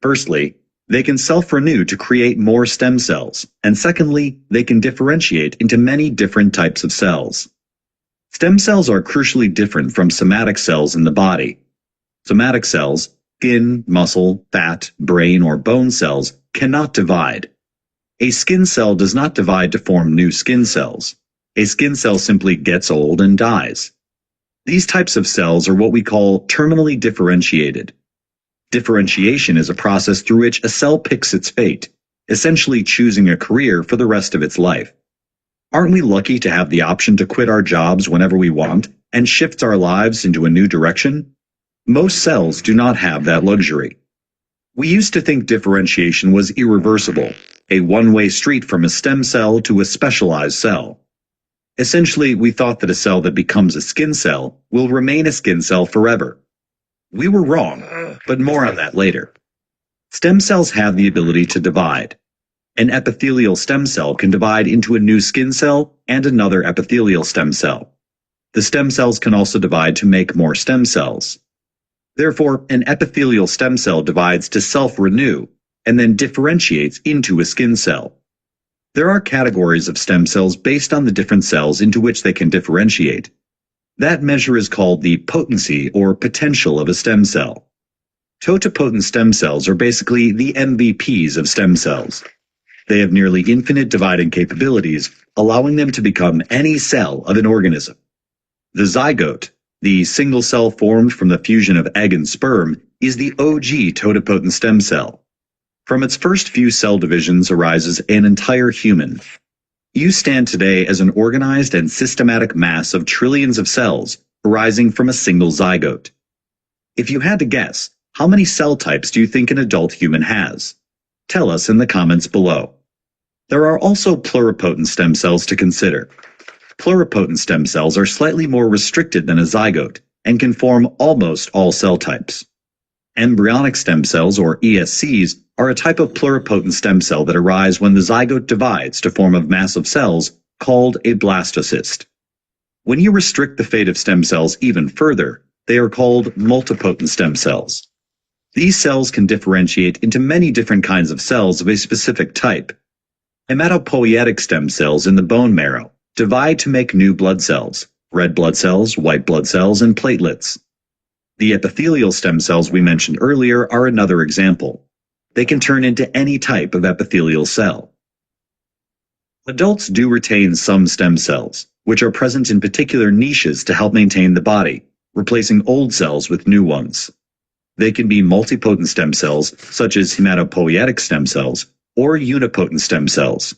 Firstly, they can self-renew to create more stem cells, and secondly, they can differentiate into many different types of cells. Stem cells are crucially different from somatic cells in the body. Somatic cells, skin, muscle, fat, brain, or bone cells, cannot divide. A skin cell does not divide to form new skin cells. A skin cell simply gets old and dies. These types of cells are what we call terminally differentiated. Differentiation is a process through which a cell picks its fate, essentially choosing a career for the rest of its life. Aren't we lucky to have the option to quit our jobs whenever we want and shift our lives into a new direction? Most cells do not have that luxury. We used to think differentiation was irreversible, a one-way street from a stem cell to a specialized cell. Essentially, we thought that a cell that becomes a skin cell will remain a skin cell forever. We were wrong, but more on that later. Stem cells have the ability to divide. An epithelial stem cell can divide into a new skin cell and another epithelial stem cell. The stem cells can also divide to make more stem cells. Therefore, an epithelial stem cell divides to self-renew and then differentiates into a skin cell. There are categories of stem cells based on the different cells into which they can differentiate. That measure is called the potency or potential of a stem cell. Totipotent stem cells are basically the MVPs of stem cells. They have nearly infinite dividing capabilities, allowing them to become any cell of an organism. The zygote, the single cell formed from the fusion of egg and sperm, is the OG totipotent stem cell. From its first few cell divisions arises an entire human. You stand today as an organized and systematic mass of trillions of cells arising from a single zygote. If you had to guess, how many cell types do you think an adult human has? Tell us in the comments below. There are also pluripotent stem cells to consider. Pluripotent stem cells are slightly more restricted than a zygote and can form almost all cell types. Embryonic stem cells, or ESCs, are a type of pluripotent stem cell that arise when the zygote divides to form a mass of cells called a blastocyst. When you restrict the fate of stem cells even further, they are called multipotent stem cells. These cells can differentiate into many different kinds of cells of a specific type. Hematopoietic stem cells in the bone marrow divide to make new blood cells, red blood cells, white blood cells, and platelets. The epithelial stem cells we mentioned earlier are another example. They can turn into any type of epithelial cell. Adults do retain some stem cells, which are present in particular niches to help maintain the body, replacing old cells with new ones. They can be multipotent stem cells, such as hematopoietic stem cells, or unipotent stem cells.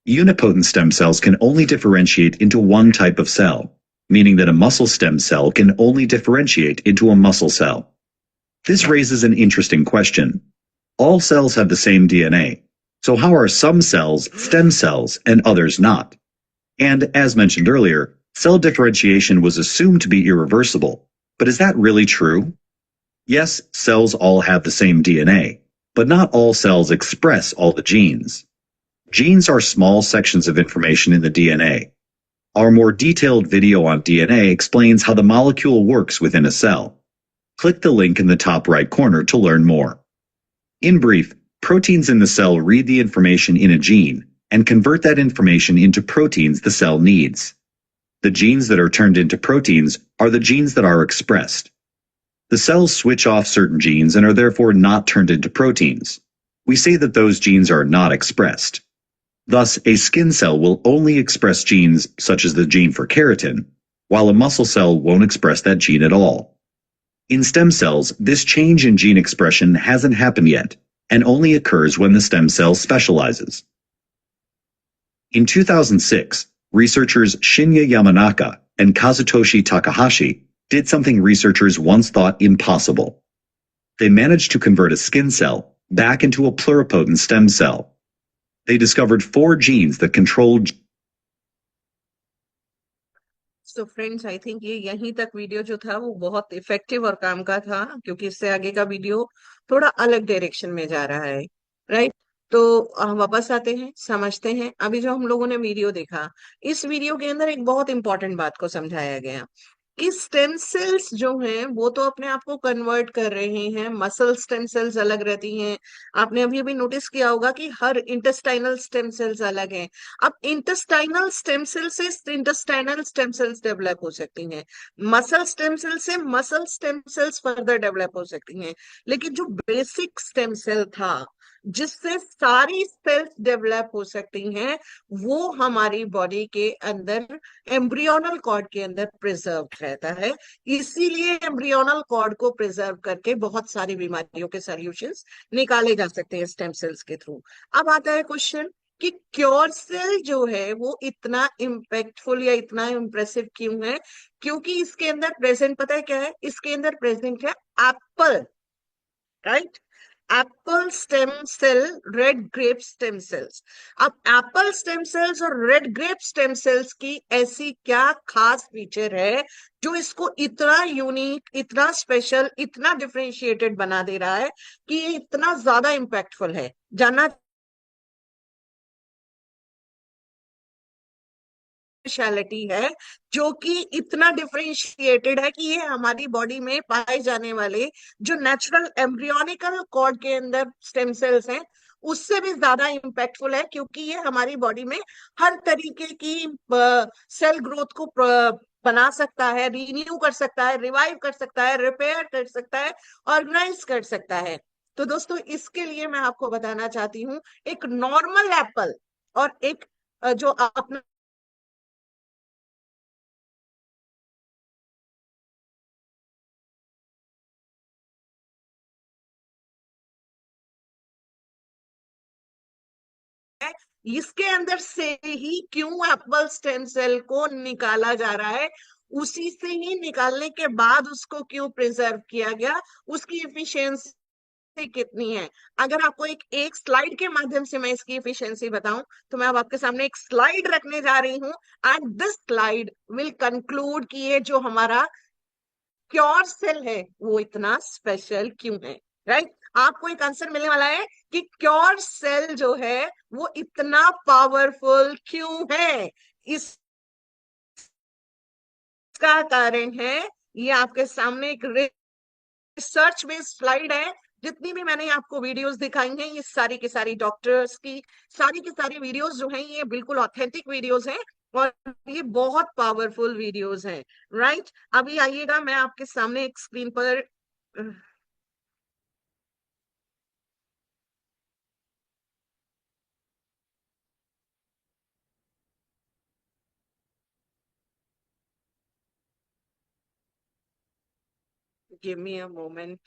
Unipotent stem cells can only differentiate into one type of cell, meaning that a muscle stem cell can only differentiate into a muscle cell. This raises an interesting question. All cells have the same DNA, so how are some cells stem cells and others not? And as mentioned earlier, cell differentiation was assumed to be irreversible, but is that really true? Yes, cells all have the same DNA, but not all cells express all the genes. Genes are small sections of information in the DNA. Our more detailed video on DNA explains how the molecule works within a cell. Click the link in the top right corner to learn more. In brief, proteins in the cell read the information in a gene and convert that information into proteins the cell needs. The genes that are turned into proteins are the genes that are expressed. The cells switch off certain genes and are therefore not turned into proteins. We say that those genes are not expressed. Thus, a skin cell will only express genes such as the gene for keratin, while a muscle cell won't express that gene at all. In stem cells, this change in gene expression hasn't happened yet, and only occurs when the stem cell specializes. In 2006, researchers Shinya Yamanaka and Kazutoshi Takahashi did something researchers once thought impossible. They managed to convert a skin cell back into a pluripotent stem cell. They discovered 4 genes that controlled. So friends, I think ये यहीं तक video जो था वो बहुत effective और काम का था, क्योंकि इससे आगे का वीडियो थोड़ा अलग डायरेक्शन में जा रहा है, राइट? तो हम वापस आते हैं, समझते हैं। अभी जो हम लोगों ने वीडियो देखा, इस वीडियो के अंदर एक बहुत इंपॉर्टेंट बात को समझाया गया कि स्टेम सेल्स जो हैं वो तो अपने आप को कन्वर्ट कर रहे हैं, मसल स्टेम सेल्स अलग रहती हैं। आपने अभी अभी नोटिस किया होगा कि हर इंटेस्टाइनल स्टेम सेल्स अलग हैं। अब इंटेस्टाइनल स्टेम सेल से इंटेस्टाइनल स्टेम सेल्स डेवलप हो सकती हैं, मसल स्टेम सेल से muscle stem cells further develop हो सकती हैं, लेकिन जो बेसिक स्टेम सेल था जिससे सारी सेल्स डेवलप हो सकती हैं, वो हमारी बॉडी के अंदर एम्ब्रियोनल कॉर्ड के अंदर प्रिजर्व रहता है। इसीलिए एम्ब्रियोनल कॉर्ड को प्रिजर्व करके बहुत सारी बीमारियों के सॉल्यूशंस निकाले जा सकते हैं स्टेम सेल्स के थ्रू। अब आता है क्वेश्चन कि क्योर सेल जो है वो इतना इम्पैक्टफुल या इतना इम्प्रेसिव क्यों है? क्योंकि इसके अंदर प्रेजेंट, पता है क्या है? इसके अंदर प्रेजेंट है apple, right? Apple stem cell, red grape stem cells. अब एप्पल स्टेम सेल्स और रेड ग्रेप स्टेम सेल्स की ऐसी क्या खास फीचर है जो इसको इतना यूनिक, इतना स्पेशल, इतना डिफरेंशिएटेड बना दे रहा है कि ये इतना ज्यादा इम्पैक्टफुल है? जानना स्पेशलिटी है जो कि इतना डिफरेंशिएटेड है कि ये हमारी बॉडी में पाए जाने वाले जो नेचुरल एम्ब्रियोनिकल कॉर्ड के अंदर स्टेम सेल्स हैं उससे भी ज्यादा इम्पैक्टफुल है, क्योंकि ये हमारी बॉडी में हर तरीके की सेल ग्रोथ को बना सकता है, रिन्यू कर सकता है, रिवाइव कर सकता है, रिपेयर कर सकता है, ऑर्गेनाइज कर सकता है। तो दोस्तों, इसके लिए मैं आपको बताना चाहती हूँ एक नॉर्मल एप्पल और एक जो अपना इसके अंदर से ही क्यों एप्पल स्टेम सेल को निकाला जा रहा है, उसी से ही निकालने के बाद उसको क्यों प्रिजर्व किया गया, उसकी एफिशिएंसी कितनी है। अगर आपको एक स्लाइड के माध्यम से मैं इसकी एफिशिएंसी बताऊं तो मैं अब आपके सामने एक स्लाइड रखने जा रही हूं, and this slide will conclude कि ये जो हमारा क्योर सेल है वो इतना स्पेशल क्यों है, राइट? आपको एक आंसर मिलने वाला है कि क्योर सेल जो है वो इतना पावरफुल क्यों है। इस इसका कारण है, ये आपके सामने एक रिसर्च बेस्ड स्लाइड है। जितनी भी मैंने आपको वीडियोस दिखाई हैं, ये सारी की सारी डॉक्टर्स की सारी वीडियोस जो हैं, ये बिल्कुल ऑथेंटिक वीडियोस हैं और ये बहुत पावरफुल वीडियोस हैं। राइट, अभी आइएगा, मैं आपके सामने एक स्क्रीन पर गिव मी अ मोमेंट।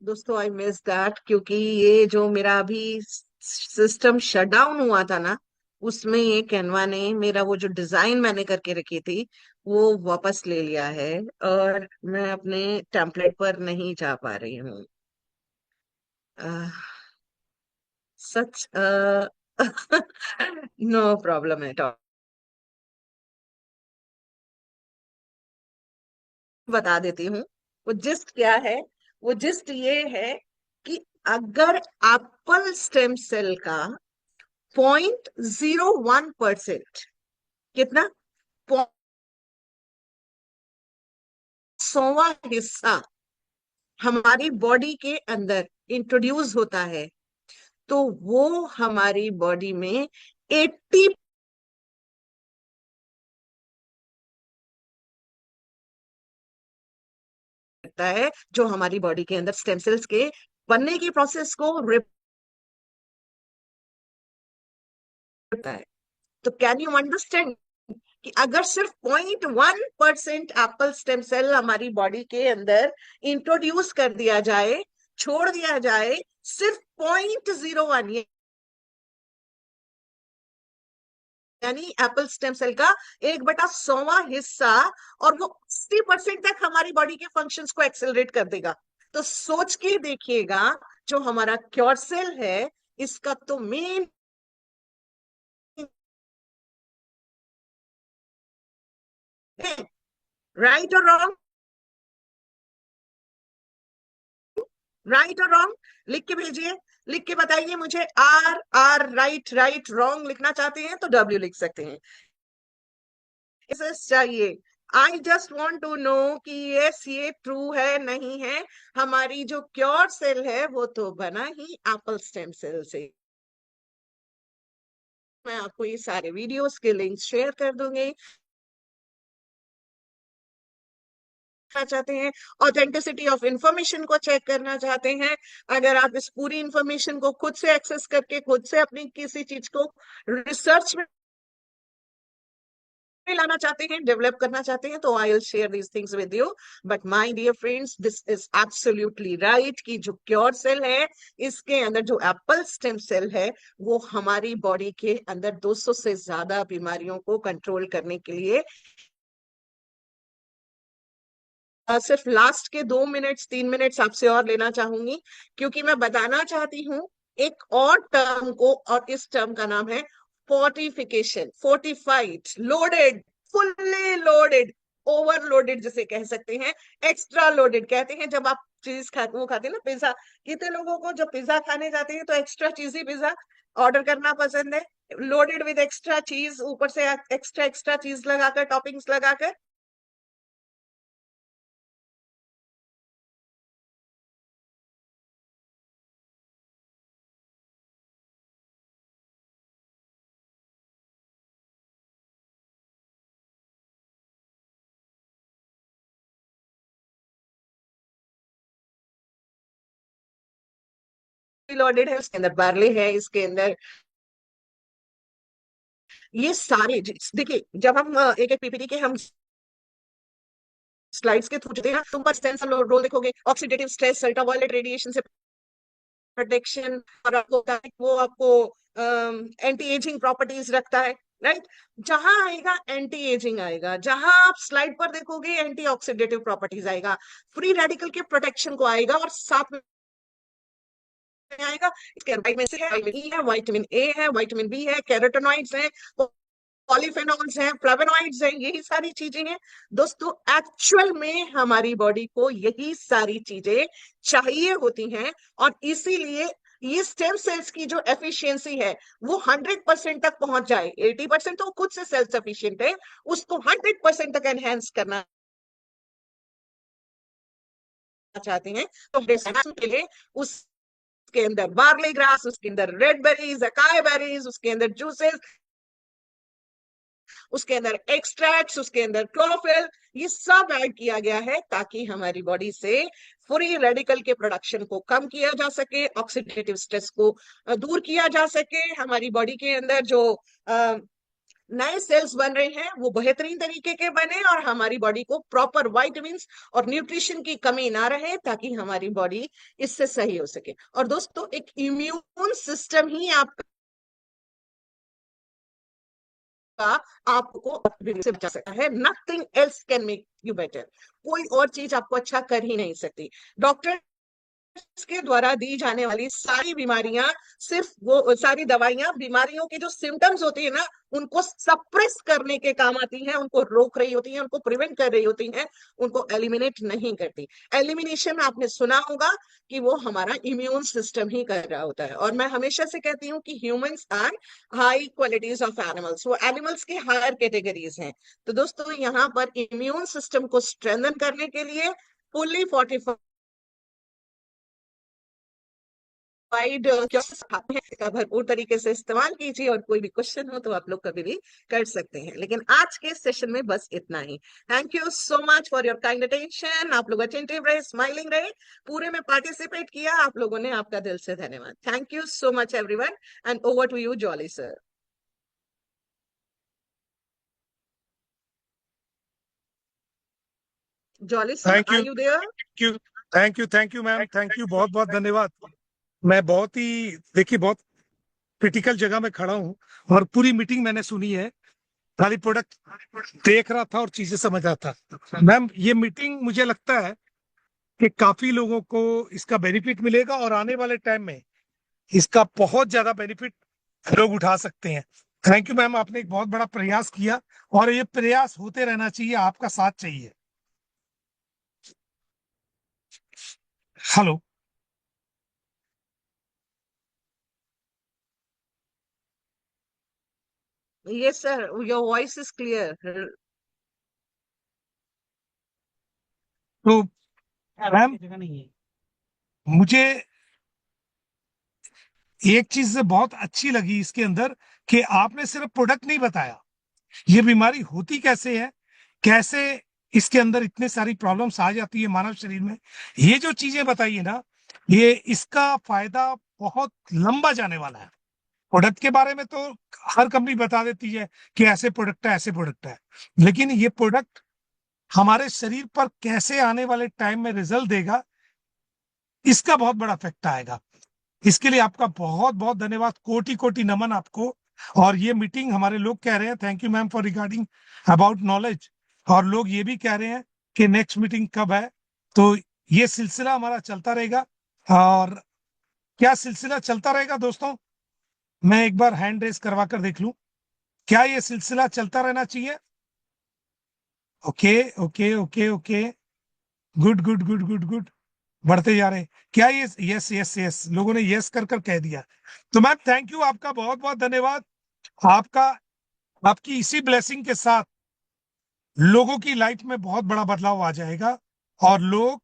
दोस्तों आई मिस दैट, क्योंकि ये जो मेरा अभी सिस्टम शट डाउन हुआ था ना, उसमें ये कैनवा ने मेरा वो जो डिजाइन मैंने करके रखी थी वो वापस ले लिया है और मैं अपने टेम्पलेट पर नहीं जा पा रही हूँ। Such no problem at all. बता देती हूँ वो जिस्ट क्या है। वो जिस्ट ये है कि अगर एप्पल स्टेम सेल का 0.01%, कितना, 100वां हिस्सा हमारी बॉडी के अंदर इंट्रोड्यूस होता है, तो वो हमारी बॉडी में 80 करता है, जो हमारी बॉडी के अंदर स्टेम सेल्स के बनने की प्रोसेस को करता है। तो कैन यू अंडरस्टैंड कि अगर सिर्फ 0.1% एप्पल स्टेम सेल हमारी बॉडी के अंदर इंट्रोड्यूस कर दिया जाए, छोड़ दिया जाए, सिर्फ 0.01, यानी एप्पल स्टेम सेल का 1/100वां हिस्सा, और वो 60% तक हमारी बॉडी के फंक्शंस को एक्सेलरेट कर देगा। तो सोच के देखिएगा, जो हमारा क्योर सेल है, इसका तो मेन, राइट और रॉन्ग, राइट और रॉन्ग, लिख के भेजिए, लिख के बताइए मुझे। Are are right, right wrong लिखना चाहते हैं तो डब्ल्यू लिख सकते हैं। इसे चाहिए, I just want to know कि यस ये ट्रू है नहीं है। हमारी जो क्योर सेल है वो तो बना ही एप्पल स्टेम सेल से। मैं आपको ये सारे वीडियोस के लिंक शेयर कर दूंगी। चाहते हैं ऑथेंटिसिटी ऑफ इंफॉर्मेशन को चेक करना चाहते हैं, अगर आप इस पूरी इंफॉर्मेशन को खुद से एक्सेस करके खुद से अपनी किसी चीज को रिसर्च में लाना चाहते हैं, डेवलप करना चाहते हैं, तो I will share these things with you. But my dear friends, this is absolutely right कि जो क्योर सेल है, इसके अंदर जो एप्पल स्टेम सेल है, वो हमारी बॉडी के अंदर 200 से ज्यादा बीमारियों को कंट्रोल करने के लिए सिर्फ लास्ट के 2 मिनट्स 3 मिनट्स आपसे और लेना चाहूंगी, क्योंकि मैं बताना चाहती हूँ एक और टर्म को, और इस टर्म का नाम है fortification, fortified, loaded, fully loaded, overloaded जिसे कह सकते हैं, एक्स्ट्रा लोडेड कहते हैं। जब आप चीज वो खाते हैं ना, पिज्जा, कितने लोगों को जब पिज्जा खाने जाते हैं तो एक्स्ट्रा चीजी पिज्जा ऑर्डर करना पसंद है, लोडेड विद एक्स्ट्रा चीज, ऊपर से एक्स्ट्रा एक्स्ट्रा चीज लगाकर, टॉपिंग्स लगाकर। लोडेड है, उसके अंदर बार्ले है, इसके अंदर ये सारे देखिए, जब हम एक एक पीपीटी के हम स्लाइड्स के थ्रू चलते हैं, तुम पर सेंसर रोल देखोगे, ऑक्सीडेटिव स्ट्रेस, अल्ट्रावायलेट रेडिएशन से प्रोटेक्शन, और आपको वो आपको एंटी एजिंग प्रॉपर्टीज रखता है, राइट। जहां आएगा एंटी एजिंग आएगा, जहां आप स्लाइड पर देखोगे एंटी ऑक्सीडेटिव प्रॉपर्टीज आएगा, फ्री रेडिकल के प्रोटेक्शन को आएगा, और साथ में आएगा इसके विटामिन सी है, विटामिन ई है, विटामिन ए है, विटामिन बी है, कैरोटेनॉइड्स हैं, पॉलीफेनॉल्स हैं, फ्लेवोनॉइड्स हैं, यही सारी चीजें हैं। दोस्तों एक्चुअल में हमारी बॉडी को यही सारी चीजें चाहिए होती हैं, और इसीलिए ये स्टेम सेल्स की जो एफिशिएंसी है वो 100% तक पहुंच जाए। 80% तो खुद से सेल्फ सफिशिएंट है, उसको 100% तक एनहेंस करना चाहते हैं, तो के लिए उसके अंदर बार्ली ग्रास, उसके अंदर रेड बेरीज, अकाई बेरीज, उसके अंदर जूसेस, उसके अंदर एक्सट्रैक्ट्स, उसके अंदर क्लोरोफिल, ये सब ऐड किया गया है ताकि हमारी बॉडी से फ्री रेडिकल के प्रोडक्शन को कम किया जा सके, ऑक्सीडेटिव स्ट्रेस को दूर किया जा सके, हमारी बॉडी के अंदर जो नए सेल्स बन रहे हैं वो बेहतरीन तरीके के बने, और हमारी बॉडी को प्रॉपर विटामिन्स और न्यूट्रिशन की कमी ना रहे, ताकि हमारी बॉडी इससे सही हो सके। और दोस्तों एक इम्यून सिस्टम ही आपको से बचा सकता है, nothing else can make you better. कोई और चीज आपको अच्छा कर ही नहीं सकती। डॉक्टर के द्वारा दी जाने वाली सारी बीमारियां, सिर्फ वो सारी दवाइयां बीमारियों के जो सिम्टम्स होती है ना उनको सप्रेस करने के काम आती हैं, उनको रोक रही होती हैं, उनको प्रिवेंट कर रही होती हैं, उनको एलिमिनेट नहीं करती। एलिमिनेशन आपने सुना होगा कि वो हमारा इम्यून सिस्टम ही कर रहा होता है। और मैं हमेशा से कहती हूँ कि humans are high qualities of animals, वो एनिमल्स की हायर कैटेगरीज हैं। तो दोस्तों यहाँ पर इम्यून सिस्टम को स्ट्रेंथन करने के लिए फुल्ली फोर्टिफाइड का भरपूर तरीके से इस्तेमाल कीजिए, और कोई भी क्वेश्चन हो तो आप लोग कभी भी कर सकते हैं। लेकिन आज के सेशन में बस इतना ही। Thank you so much for your kind attention. आप लोग अटेंटिव रहे, स्माइलिंग रहे, पूरे में पार्टिसिपेट किया आप लोगों ने, आपका दिल से धन्यवाद। Thank you so much everyone, and over to you Jolly sir. Jolly sir, thank are you, you there? Thank you ma'am, thank you, बहुत बहुत धन्यवाद। मैं बहुत ही, देखिए, बहुत क्रिटिकल जगह में खड़ा हूँ और पूरी मीटिंग मैंने सुनी है, खाली प्रोडक्ट देख रहा था और चीजें समझ रहा था। मैम ये मीटिंग मुझे लगता है कि काफी लोगों को इसका बेनिफिट मिलेगा, और आने वाले टाइम में इसका बहुत ज्यादा बेनिफिट लोग उठा सकते हैं। थैंक यू मैम, आपने एक बहुत बड़ा प्रयास किया, और ये प्रयास होते रहना चाहिए, आपका साथ चाहिए। Hello. Yes sir, your voice is clear. तो मैम मुझे एक चीज से बहुत अच्छी लगी इसके अंदर, कि आपने सिर्फ प्रोडक्ट नहीं बताया, ये बीमारी होती कैसे है, कैसे इसके अंदर इतने सारी प्रॉब्लम्स आ जाती है मानव शरीर में, ये जो चीजें बताई है ना, ये इसका फायदा बहुत लंबा जाने वाला है। प्रोडक्ट के बारे में तो हर कंपनी बता देती है कि ऐसे प्रोडक्ट है, ऐसे प्रोडक्ट है, लेकिन ये प्रोडक्ट हमारे शरीर पर कैसे आने वाले टाइम में रिजल्ट देगा, इसका बहुत बड़ा इफेक्ट आएगा। इसके लिए आपका बहुत बहुत धन्यवाद, कोटि कोटि नमन आपको। और ये मीटिंग हमारे लोग कह रहे हैं, thank you ma'am for regarding about knowledge, और लोग ये भी कह रहे हैं कि नेक्स्ट मीटिंग कब है। तो ये सिलसिला हमारा चलता रहेगा, और क्या सिलसिला चलता रहेगा दोस्तों? मैं एक बार हैंड रेस करवा कर देख लूं, क्या ये सिलसिला चलता रहना चाहिए? Okay okay okay okay, good good good good good, बढ़ते जा रहे हैं। क्या ये, यस यस यस, लोगों ने यस कर कर कह दिया। तो मैम थैंक यू, आपका बहुत बहुत धन्यवाद। आपका, आपकी इसी ब्लेसिंग के साथ लोगों की लाइफ में बहुत बड़ा बदलाव आ जाएगा, और लोग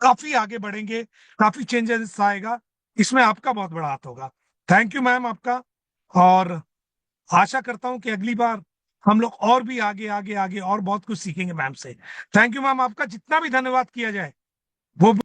काफी आगे बढ़ेंगे, काफी चेंजेस आएगा, इसमें आपका बहुत बड़ा हाथ होगा। थैंक यू मैम आपका, और आशा करता हूं कि अगली बार हम लोग और भी आगे आगे आगे और बहुत कुछ सीखेंगे मैम से। थैंक यू मैम, आपका जितना भी धन्यवाद किया जाए वो